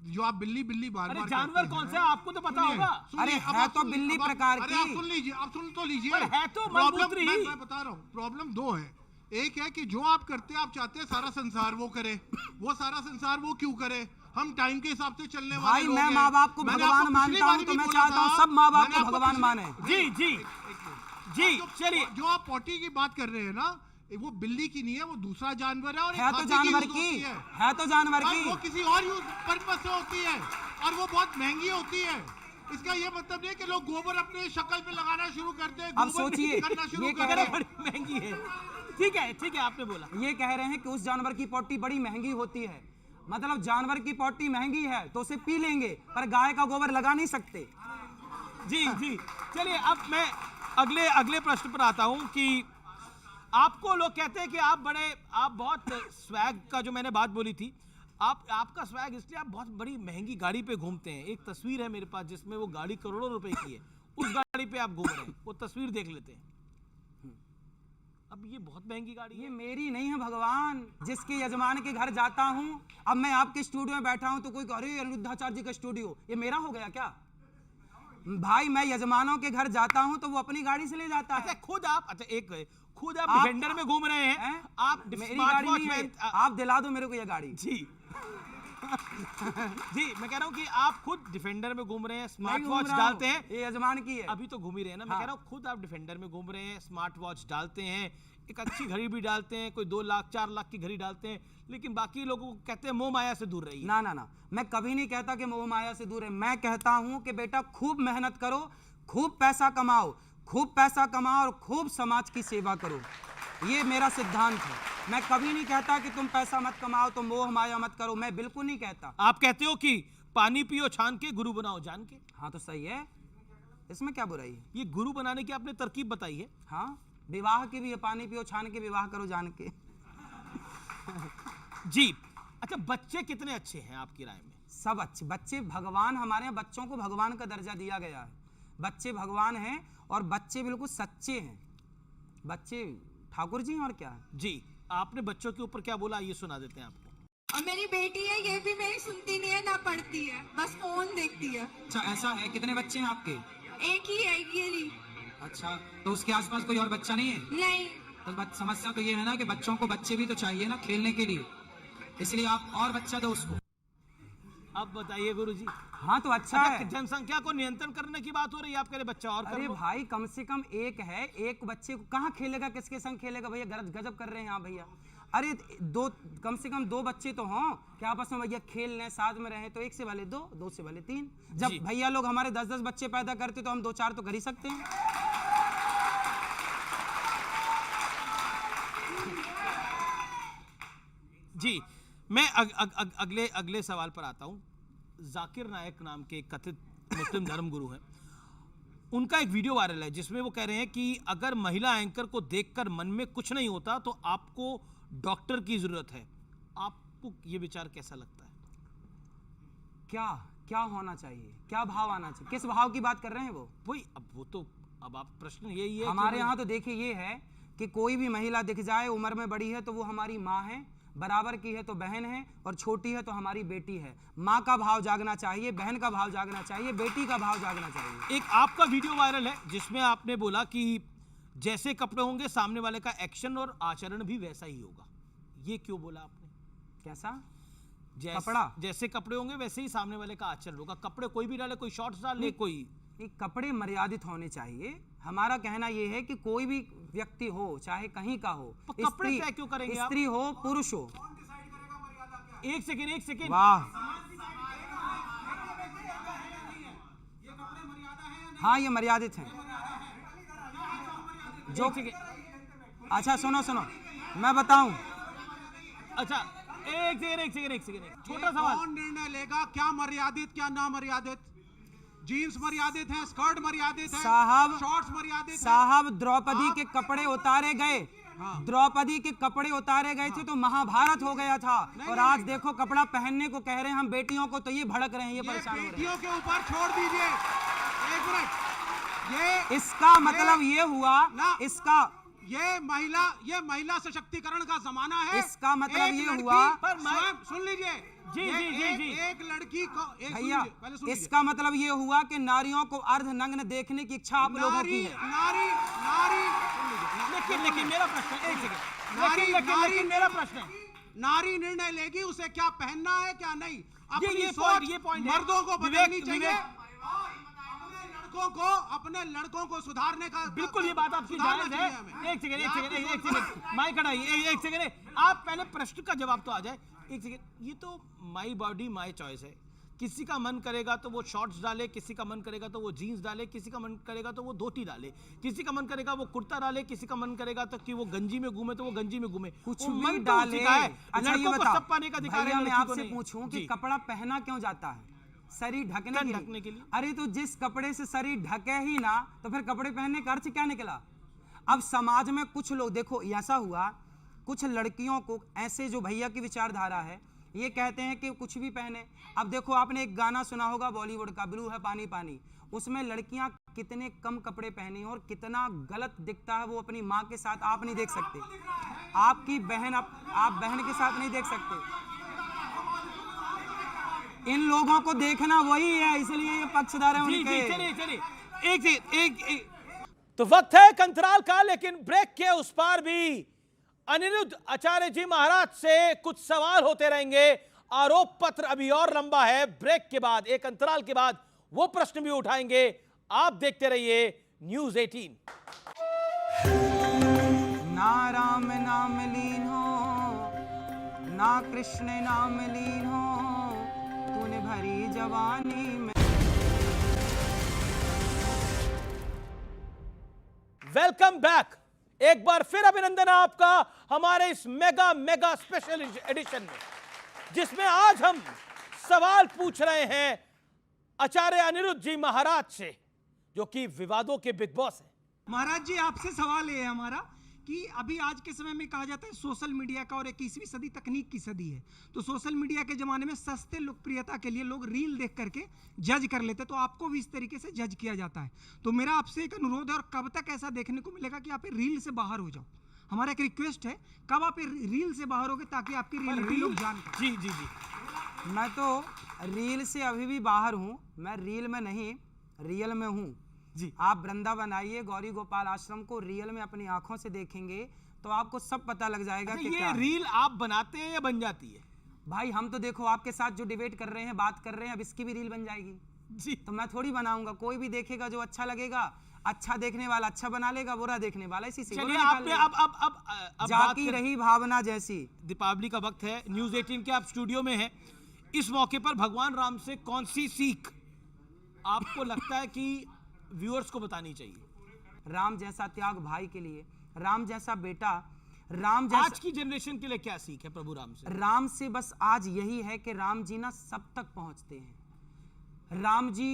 जो आप बिल्ली बार अरे जानवर कौन सा है आपको तो पता होगा। अरे है तो बिल्ली प्रकार की। आप सुन लीजिए, आप सुन तो लीजिए। है तो मलमूत्र ही। मैं बता रहा हूँ, प्रॉब्लम दो है। एक है कि जो आप करते हैं, आप चाहते हैं सारा संसार वो करे, वो सारा संसार वो क्यों करे? हम टाइम के हिसाब से चलने वाले लोग हैं। मैं माँ बाप को भगवान मानता हूँ, तो मैं चाहता हूँ सब माँ बाप को भगवान माने। जी जी जी, चलिए। जो आप पोटी की बात कर रहे हैं ना, वो बिल्ली की नहीं है, वो दूसरा जानवर है। और है तो जानवर की है तो जानवर की, वो किसी और यूज पर्पस से होती है और वो बहुत महंगी होती है। इसका ये मतलब नहीं कि लोग गोबर अपने शक्ल पे लगाना शुरू करते हैं। अब सोचिए, ये कह रहे हैं बड़ी महंगी है। ठीक है, आपने बोला। ये कह रहे हैं कि उस जानवर की पोटी बड़ी महंगी होती है। मतलब जानवर की पोटी महंगी है तो उसे पी लेंगे, पर गाय का गोबर लगा नहीं सकते। जी जी, चलिए अब मैं अगले प्रश्न पर आता हूं कि आपको लोग कहते हैं कि आप बहुत स्वैग का, जो मैंने बात बोली थी, आपका स्वैग इसलिए आप बहुत बड़ी महंगी गाड़ी पे घूमते हैं। एक तस्वीर है मेरे पास जिसमें वो गाड़ी करोड़ों रुपए की है, उस गाड़ी पे आप घूम रहे हैं, वो तस्वीर देख लेते हैं। अब ये बहुत महंगी गाड़ी है। ये मेरी नहीं है भगवान, जिसके यजमान के घर जाता हूँ। अब मैं आपके स्टूडियो में बैठा हूँ तो कोई कह रही है अनिरुद्धाचार्य जी का स्टूडियो, ये मेरा हो गया क्या? भाई मैं यजमानों के घर जाता हूं तो वो अपनी गाड़ी से ले जाता है। खुद आप डिफेंडर में घूम रहे हैं, आप मेरी गाड़ी नहीं है, आप दिला दो मेरे को ये गाड़ी। जी जी, मैं कह रहा हूँ कि आप खुद डिफेंडर में घूम रहे हैं, स्मार्ट वॉच डालते हैं। ये यजमान की है, अभी तो घूम ही रहे हैं ना। मैं कह रहा हूँ खुद आप डिफेंडर में घूम रहे हैं, स्मार्ट वॉच डालते हैं, एक अच्छी घड़ी भी डालते हैं, कोई 2 लाख 4 लाख की घड़ी डालते हैं, लेकिन बाकी लोगों को कहते हैं मोह माया से दूर रहिए। ना ना ना, मैं कभी नहीं कहता कि मोह माया से दूर है। मैं कहता हूं कि बेटा खूब मेहनत करो, खूब पैसा कमाओ, और खूब समाज की सेवा करो। ये मेरा सिद्धांत है। मैं कभी नहीं कहता कि तुम पैसा मत कमाओ, तुम मोह माया मत करो, मैं बिल्कुल नहीं कहता। आप कहते हो कि पानी पियो छान के, गुरु बनाओ जान के। हाँ तो सही है, इसमें क्या बुराई है? ये गुरु बनाने की आपने तरकीब बताई है। हाँ, विवाह की भी है, पानी पियो छान के, विवाह करो जान के। जी अच्छा, बच्चे कितने अच्छे हैं आपकी राय में? सब अच्छे बच्चे, भगवान, हमारे यहाँ बच्चों को भगवान का दर्जा दिया गया है। बच्चे भगवान हैं और बच्चे बिल्कुल सच्चे हैं। बच्चे ठाकुर जी और क्या है। जी, आपने बच्चों के ऊपर क्या बोला, ये सुना देते हैं आपको। और मेरी बेटी है, ये भी मेरी सुनती नहीं है ना पढ़ती है, बस फोन देखती है। अच्छा ऐसा है, कितने बच्चे हैं आपके? एक ही है, ये ली। अच्छा, तो उसके आसपास कोई और बच्चा नहीं है? नहीं। तो समस्या तो ये है ना कि बच्चों को बच्चे भी तो चाहिए ना खेलने के लिए, इसलिए आप और बच्चा दो उसको। अब बताइए गुरुजी। हाँ तो अच्छा है, जनसंख्या को नियंत्रण करने की बात हो रही है, आप कह रहे बच्चा और। अरे भाई कम से कम एक है, एक बच्चे को कहाँ खेलेगा, किसके संग खेलेगा भैया? गजब कर रहे हैं आप भैया। अरे कम से कम 2 बच्चे तो हों कि आपस में भैया खेल लें, साथ में रहें। तो 1 से भले 2, 2 से भले 3। जब भैया लोग हमारे 10-10 बच्चे पैदा करते तो हम 2-4 तो कर ही सकते हैं। जी, मैं अगले सवाल पर आता हूं। जाकिर नायक नाम के कथित मुस्लिम धर्मगुरु हैं, उनका एक वीडियो वायरल है जिसमें वो कह रहे हैं कि अगर महिला एंकर को देखकर मन में कुछ नहीं होता तो आपको डॉक्टर की जरूरत है। आपको ये विचार कैसा लगता है? क्या होना चाहिए, क्या भाव आना चाहिए, किस भाव की बात कर रहे हैं वो? वही, अब आप प्रश्न यही है। हमारे यहाँ तो देखिए ये है कि कोई भी महिला दिख जाए, उम्र में बड़ी है तो वो हमारी माँ है, बराबर की है तो बहन है, और छोटी है तो हमारी बेटी है। माँ का भाव जागना चाहिए, बहन का भाव जागना चाहिए, बेटी का भाव जागना चाहिए। एक आपका वीडियो वायरल है जिसमें आपने बोला कि जैसे कपड़े होंगे सामने वाले का एक्शन और आचरण भी वैसा ही होगा। ये क्यों बोला आपने? कैसा? कपड़ा जैसे कपड़े होंगे वैसे ही सामने वाले का आचरण होगा। कपड़े कोई भी डाले, कोई शॉर्ट्स डाल ले, कोई कपड़े मर्यादित होने चाहिए। हमारा कहना यह है कि कोई भी व्यक्ति हो, चाहे कहीं का हो, कपड़े तय क्यों करेंगे? स्त्री हो पुरुष हो। एक सेकेंड। वाह, हाँ ये मर्यादित हैं। जो अच्छा सुनो मैं बताऊं। अच्छा एक सेकेंड छोटा सवाल। कौन निर्णय लेगा क्या मर्यादित क्या ना मर्यादित? जीन्स मर्यादित है, स्कर्ट मर्यादित है, साहब शॉर्ट्स मर्यादित साहब द्रौपदी के कपड़े उतारे गए। द्रौपदी के कपड़े उतारे गए थे तो महाभारत हो गया था। और आज देखो कपड़ा पहनने को कह रहे हैं हम बेटियों को, तो ये भड़क रहे हैं, ये परेशान हो रहे हैं। बेटियों के ऊपर छोड़ दीजिए, एक मिनट। इसका मतलब ये हुआ ना, ये महिला सशक्तिकरण का जमाना है। इसका मतलब ये हुआ, सुन लीजिए जी। एक लड़की को भैया, इसका मतलब ये हुआ कि नारियों को अर्धनग्न देखने की इच्छा आप लोगों की है। लेकिन मेरा प्रश्न, एक सेकंड, लेकिन मेरा प्रश्न है, नारी निर्णय लेगी उसे क्या पहनना है क्या नहीं। ये पॉइंट मर्दों को बदलनी चाहिए, अपने लड़कों को सुधारने का। बिल्कुल ये बात आपकी जायज है। एक सेकंड माइक हटाइए, एक सेकंड। आप पहले प्रश्न का जवाब तो आ जाए। एक सेकंड, ये तो माई बॉडी माई चॉइस है। किसी का मन करेगा तो वो शॉर्ट्स डाले, किसी का मन करेगा तो वो जीन्स डाले, किसी का मन करेगा तो वो धोती डाले, किसी का मन करेगा वो कुर्ता डाले, किसी का मन करेगा तो कि वो गंजी में घूमे तो वो गंजी में घूमे। कुछ भी डाले। अच्छा ये बताओ, मैं आपसे पूछूं कि कपड़ा पहना क्यों जाता है? शरीर ढकने के लिए। अरे तो जिस कपड़े से शरीर ढके ही ना, तो फिर कपड़े पहनने का अर्थ क्या निकला? अब समाज में कुछ लोग, देखो ऐसा हुआ, कुछ लड़कियों को ऐसे, जो भैया की विचारधारा है, ये कहते हैं कि कुछ भी पहने। अब देखो आपने एक गाना सुना होगा बॉलीवुड का, ब्लू है पानी पानी, उसमें लड़कियां कितने कम कपड़े पहनी और कितना गलत दिखता है वो अपनी माँ के साथ आप नहीं देख सकते। आपकी बहन, आप बहन के साथ नहीं देख सकते। इन लोगों को देखना वही है, इसलिए ये पक्षधर है जी उनके। जी, चलिए चलिए एक तो वक्त है एक अंतराल का, लेकिन ब्रेक के उस पार भी अनिरुद्ध आचार्य जी महाराज से कुछ सवाल होते रहेंगे। आरोप पत्र अभी और लंबा है। ब्रेक के बाद, एक अंतराल के बाद वो प्रश्न भी उठाएंगे। आप देखते रहिए न्यूज़ 18। ना राम नाम लीन हो, ना कृष्ण नाम लीन हो, तूने भरी जवानी में। Welcome back. एक बार फिर अभिनंदन है आपका हमारे इस मेगा स्पेशल एडिशन में, जिसमें आज हम सवाल पूछ रहे हैं आचार्य अनिरुद्ध जी महाराज से, जो कि विवादों के बिग बॉस हैं। महाराज जी, आपसे सवाल ये है हमारा कि अभी आज के समय में कहा जाता है सोशल मीडिया का और 21वीं सदी तकनीक की सदी है, तो सोशल मीडिया के जमाने में सस्ते लोकप्रियता के लिए लोग रील देख करके जज कर लेते, तो आपको भी इस तरीके से जज किया जाता है। तो मेरा आपसे एक अनुरोध है, और कब तक ऐसा देखने को मिलेगा कि आप रील से बाहर हो जाओ? हमारा एक रिक्वेस्ट है, कब आप रील से बाहर होगे ताकि आपकी रियलिटी लोग जान पाएं। जी जी जी। मैं तो रील से अभी भी बाहर हूँ, मैं रील में नहीं रियल में हूँ जी। आप वृंदावन आइए, गौरी गोपाल आश्रम को रियल में अपनी आंखों से देखेंगे तो आपको सब पता लग जाएगा कि ये क्या रील आप बनाते हैं या बन जाती है? भाई हम तो देखो आपके साथ जो डिबेट कर रहे हैं, बात कर रहे हैं, अब इसकी भी रील बन जाएगी जी। तो मैं थोड़ी बनाऊंगा, कोई भी देखेगा जो अच्छा लगेगा, अच्छा देखने वाला अच्छा बना लेगा, बुरा देखने वाला इसी से चलिए आपने अब जाकी रही भावना जैसी। दीपावली का वक्त है, न्यूज़ 18 के आप स्टूडियो में हैं। इस मौके पर भगवान राम से कौन सी सीख आपको लगता है कि व्यूअर्स को बतानी चाहिए? राम जैसा त्याग भाई के लिए, राम जैसा बेटा, राम जैसा। आज की जनरेशन के लिए क्या सीख है प्रभु राम से? राम से बस आज यही है कि राम जी ना सब तक पहुंचते हैं। राम जी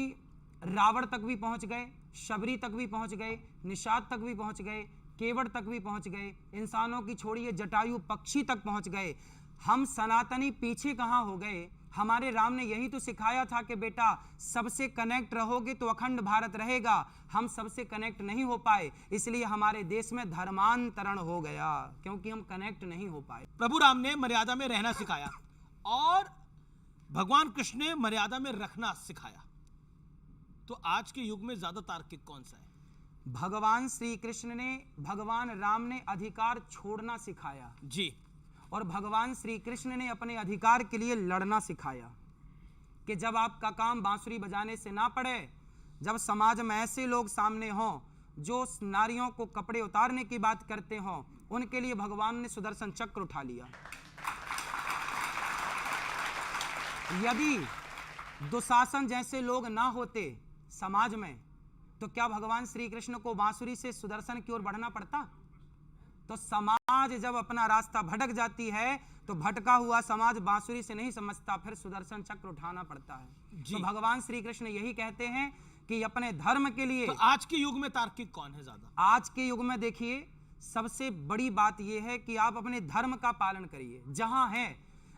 रावण तक भी पहुंच गए, शबरी तक भी पहुंच गए, निषाद तक भी पहुंच गए, केवट तक भी पहुंच गए, इंसानों की छोड़िए जटायु पक्षी तक पहुंच गए। हम सनातनी पीछे कहां हो गए? हमारे राम ने यही तो सिखाया था कि बेटा सबसे कनेक्ट रहोगे तो अखंड भारत रहेगा। हम सबसे कनेक्ट नहीं हो पाए, इसलिए हमारे देश में धर्मांतरण हो गया, क्योंकि हम कनेक्ट नहीं हो पाए। प्रभु राम ने मर्यादा में रहना सिखाया और भगवान कृष्ण ने मर्यादा में रखना सिखाया। तो आज के युग में ज्यादा तार्किक कौन सा है? भगवान श्री कृष्ण ने, भगवान राम ने अधिकार छोड़ना सिखाया जी, और भगवान श्री कृष्ण ने अपने अधिकार के लिए लड़ना सिखाया कि जब आपका काम बांसुरी बजाने से ना पड़े, जब समाज में ऐसे लोग सामने हों जो नारियों को कपड़े उतारने की बात करते हों, उनके लिए भगवान ने सुदर्शन चक्र उठा लिया। यदि दुशासन जैसे लोग ना होते समाज में, तो क्या भगवान श्री कृष्ण को बांसुरी से सुदर्शन की ओर बढ़ना पड़ता? तो समाज जब अपना रास्ता भटक जाती है तो भटका हुआ समाज बांसुरी से नहीं समझता, फिर सुदर्शन चक्र उठाना पड़ता है। तो भगवान श्री कृष्ण यही कहते हैं कि अपने धर्म के लिए। तो आज के युग में तार्किक कौन है ज्यादा? आज के युग में देखिए, सबसे बड़ी बात यह है कि आप अपने धर्म का पालन करिए, जहां है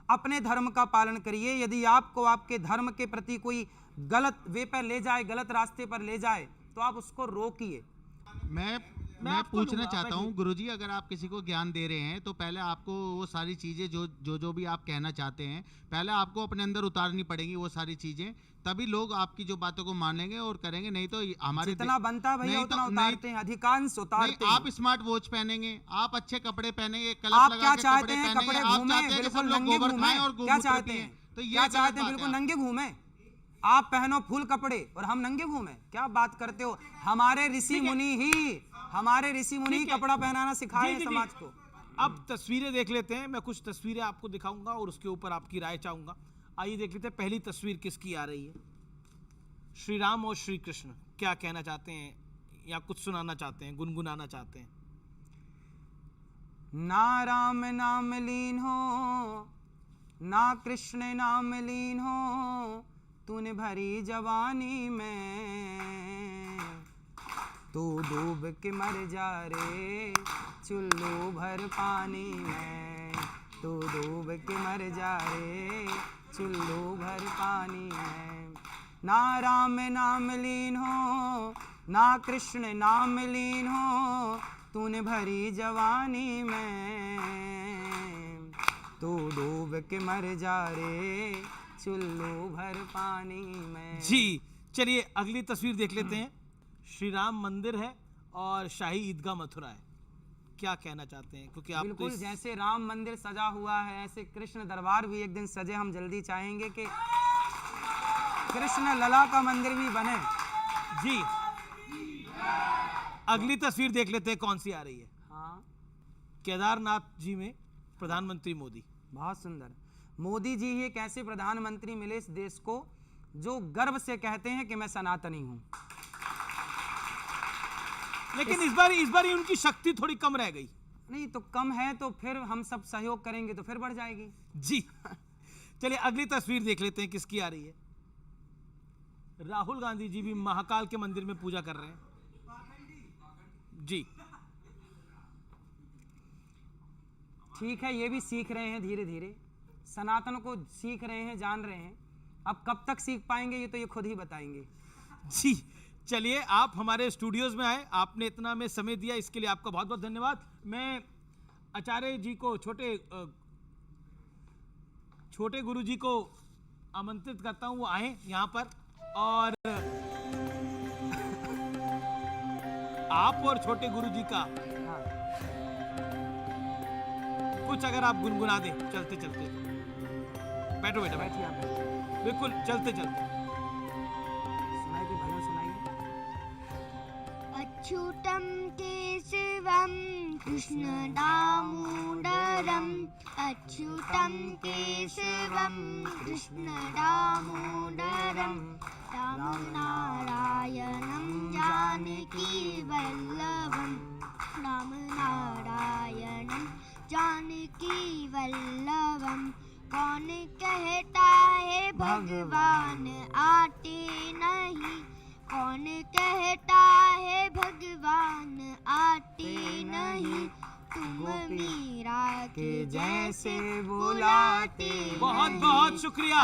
अपने धर्म का पालन करिए। यदि आपको आपके धर्म के प्रति कोई गलत वे पर ले जाए, गलत रास्ते पर ले जाए, तो आप उसको रोकिए। मैं पूछना चाहता हूँ गुरुजी, अगर आप किसी को ज्ञान दे रहे हैं तो पहले आपको वो सारी चीजें जो भी आप कहना चाहते हैं, पहले आपको अपने अंदर उतारनी पड़ेगी वो सारी चीजें, तभी लोग आपकी जो बातों को मानेंगे और करेंगे। नहीं तो हमारे जितना बनता है भैया उतना उतारते हैं, अधिकांश उतारते हैं। आप स्मार्ट वॉच पहनेंगे, आप अच्छे कपड़े पहनेंगे, आप क्या चाहते हैं? कपड़े घूमे बिल्कुल नंगे घूमे? क्या चाहते हैं? तो क्या चाहते हैं? बिल्कुल नंगे घूमे? आप पहनो फुल कपड़े और हम नंगे घूमे? क्या बात करते हो? हमारे ऋषि मुनि कपड़ा पहनाना सिखाए समाज को। अब तस्वीरें देख लेते हैं। मैं कुछ तस्वीरें आपको दिखाऊंगा और उसके ऊपर आपकी राय चाहूंगा। आइए देख लेते हैं पहली तस्वीर किसकी आ रही है। श्री राम और श्री कृष्ण क्या कहना चाहते हैं या कुछ सुनाना चाहते हैं, गुनगुनाना चाहते हैं? ना राम नाम लीन हो, ना कृष्ण नाम लीन हो, तूने भरी जवानी में, तू डूब के मर जा रे चुल्लू भर पानी में, तू डूब के मर जा रे चुल्लू भर पानी में। ना राम नाम लीन हो, ना कृष्ण नाम लीन हो, तूने भरी जवानी में, तू डूब के मर जा रे चुल्लू भर पानी में। जी चलिए अगली तस्वीर देख लेते हैं। श्री राम मंदिर है और शाही ईदगाह मथुरा है, क्या कहना चाहते हैं? क्योंकि आप बिल्कुल जैसे राम मंदिर सजा हुआ है ऐसे कृष्ण दरबार भी एक दिन सजे। हम जल्दी चाहेंगे कि कृष्ण लला का मंदिर भी बने। जी अगली तस्वीर देख लेते हैं कौन सी आ रही है। हाँ केदारनाथ जी में प्रधानमंत्री मोदी। बहुत सुंदर। मोदी जी ही एक ऐसे प्रधानमंत्री मिले इस देश को जो गर्व से कहते हैं कि मैं सनातनी हूं। लेकिन इस बार ही उनकी शक्ति थोड़ी कम रह गई। नहीं तो कम है तो फिर हम सब सहयोग करेंगे तो फिर बढ़ जाएगी। जी चलिए अगली तस्वीर देख लेते हैं किसकी आ रही है। राहुल गांधी जी भी महाकाल के मंदिर में पूजा कर रहे हैं। जी ठीक है, ये भी सीख रहे हैं धीरे धीरे, सनातन को सीख रहे हैं, जान रहे हैं। अब कब तक सीख पाएंगे ये तो ये खुद ही बताएंगे। जी चलिए आप हमारे स्टूडियोज में आए, आपने इतना हमें समय दिया, इसके लिए आपका बहुत बहुत धन्यवाद। मैं आचार्य जी को छोटे गुरु जी को आमंत्रित करता हूं, वो आए यहाँ पर और आप और छोटे गुरु जी का कुछ अगर आप गुनगुना दें चलते चलते। बैठो बेटा बैठिए आप, बिल्कुल चलते चलते सुनाइए भजन सुनाइए। अच्युतम केशवम कृष्ण दामोदरम, अच्युतम केशवम कृष्ण दामोदरम, राम नारायणं जानकी वल्लभम, राम नारायणं जानकी वल्लभम। कौन कहता है भगवान आते नहीं, कौन कहता है भगवान आते नहीं, तुम मीरा के जैसे बुलाते। बहुत बहुत शुक्रिया,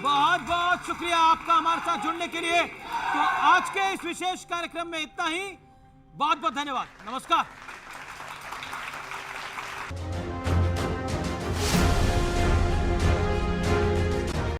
बहुत बहुत शुक्रिया आपका हमारे साथ जुड़ने के लिए। तो आज के इस विशेष कार्यक्रम में इतना ही, बहुत बहुत धन्यवाद, नमस्कार।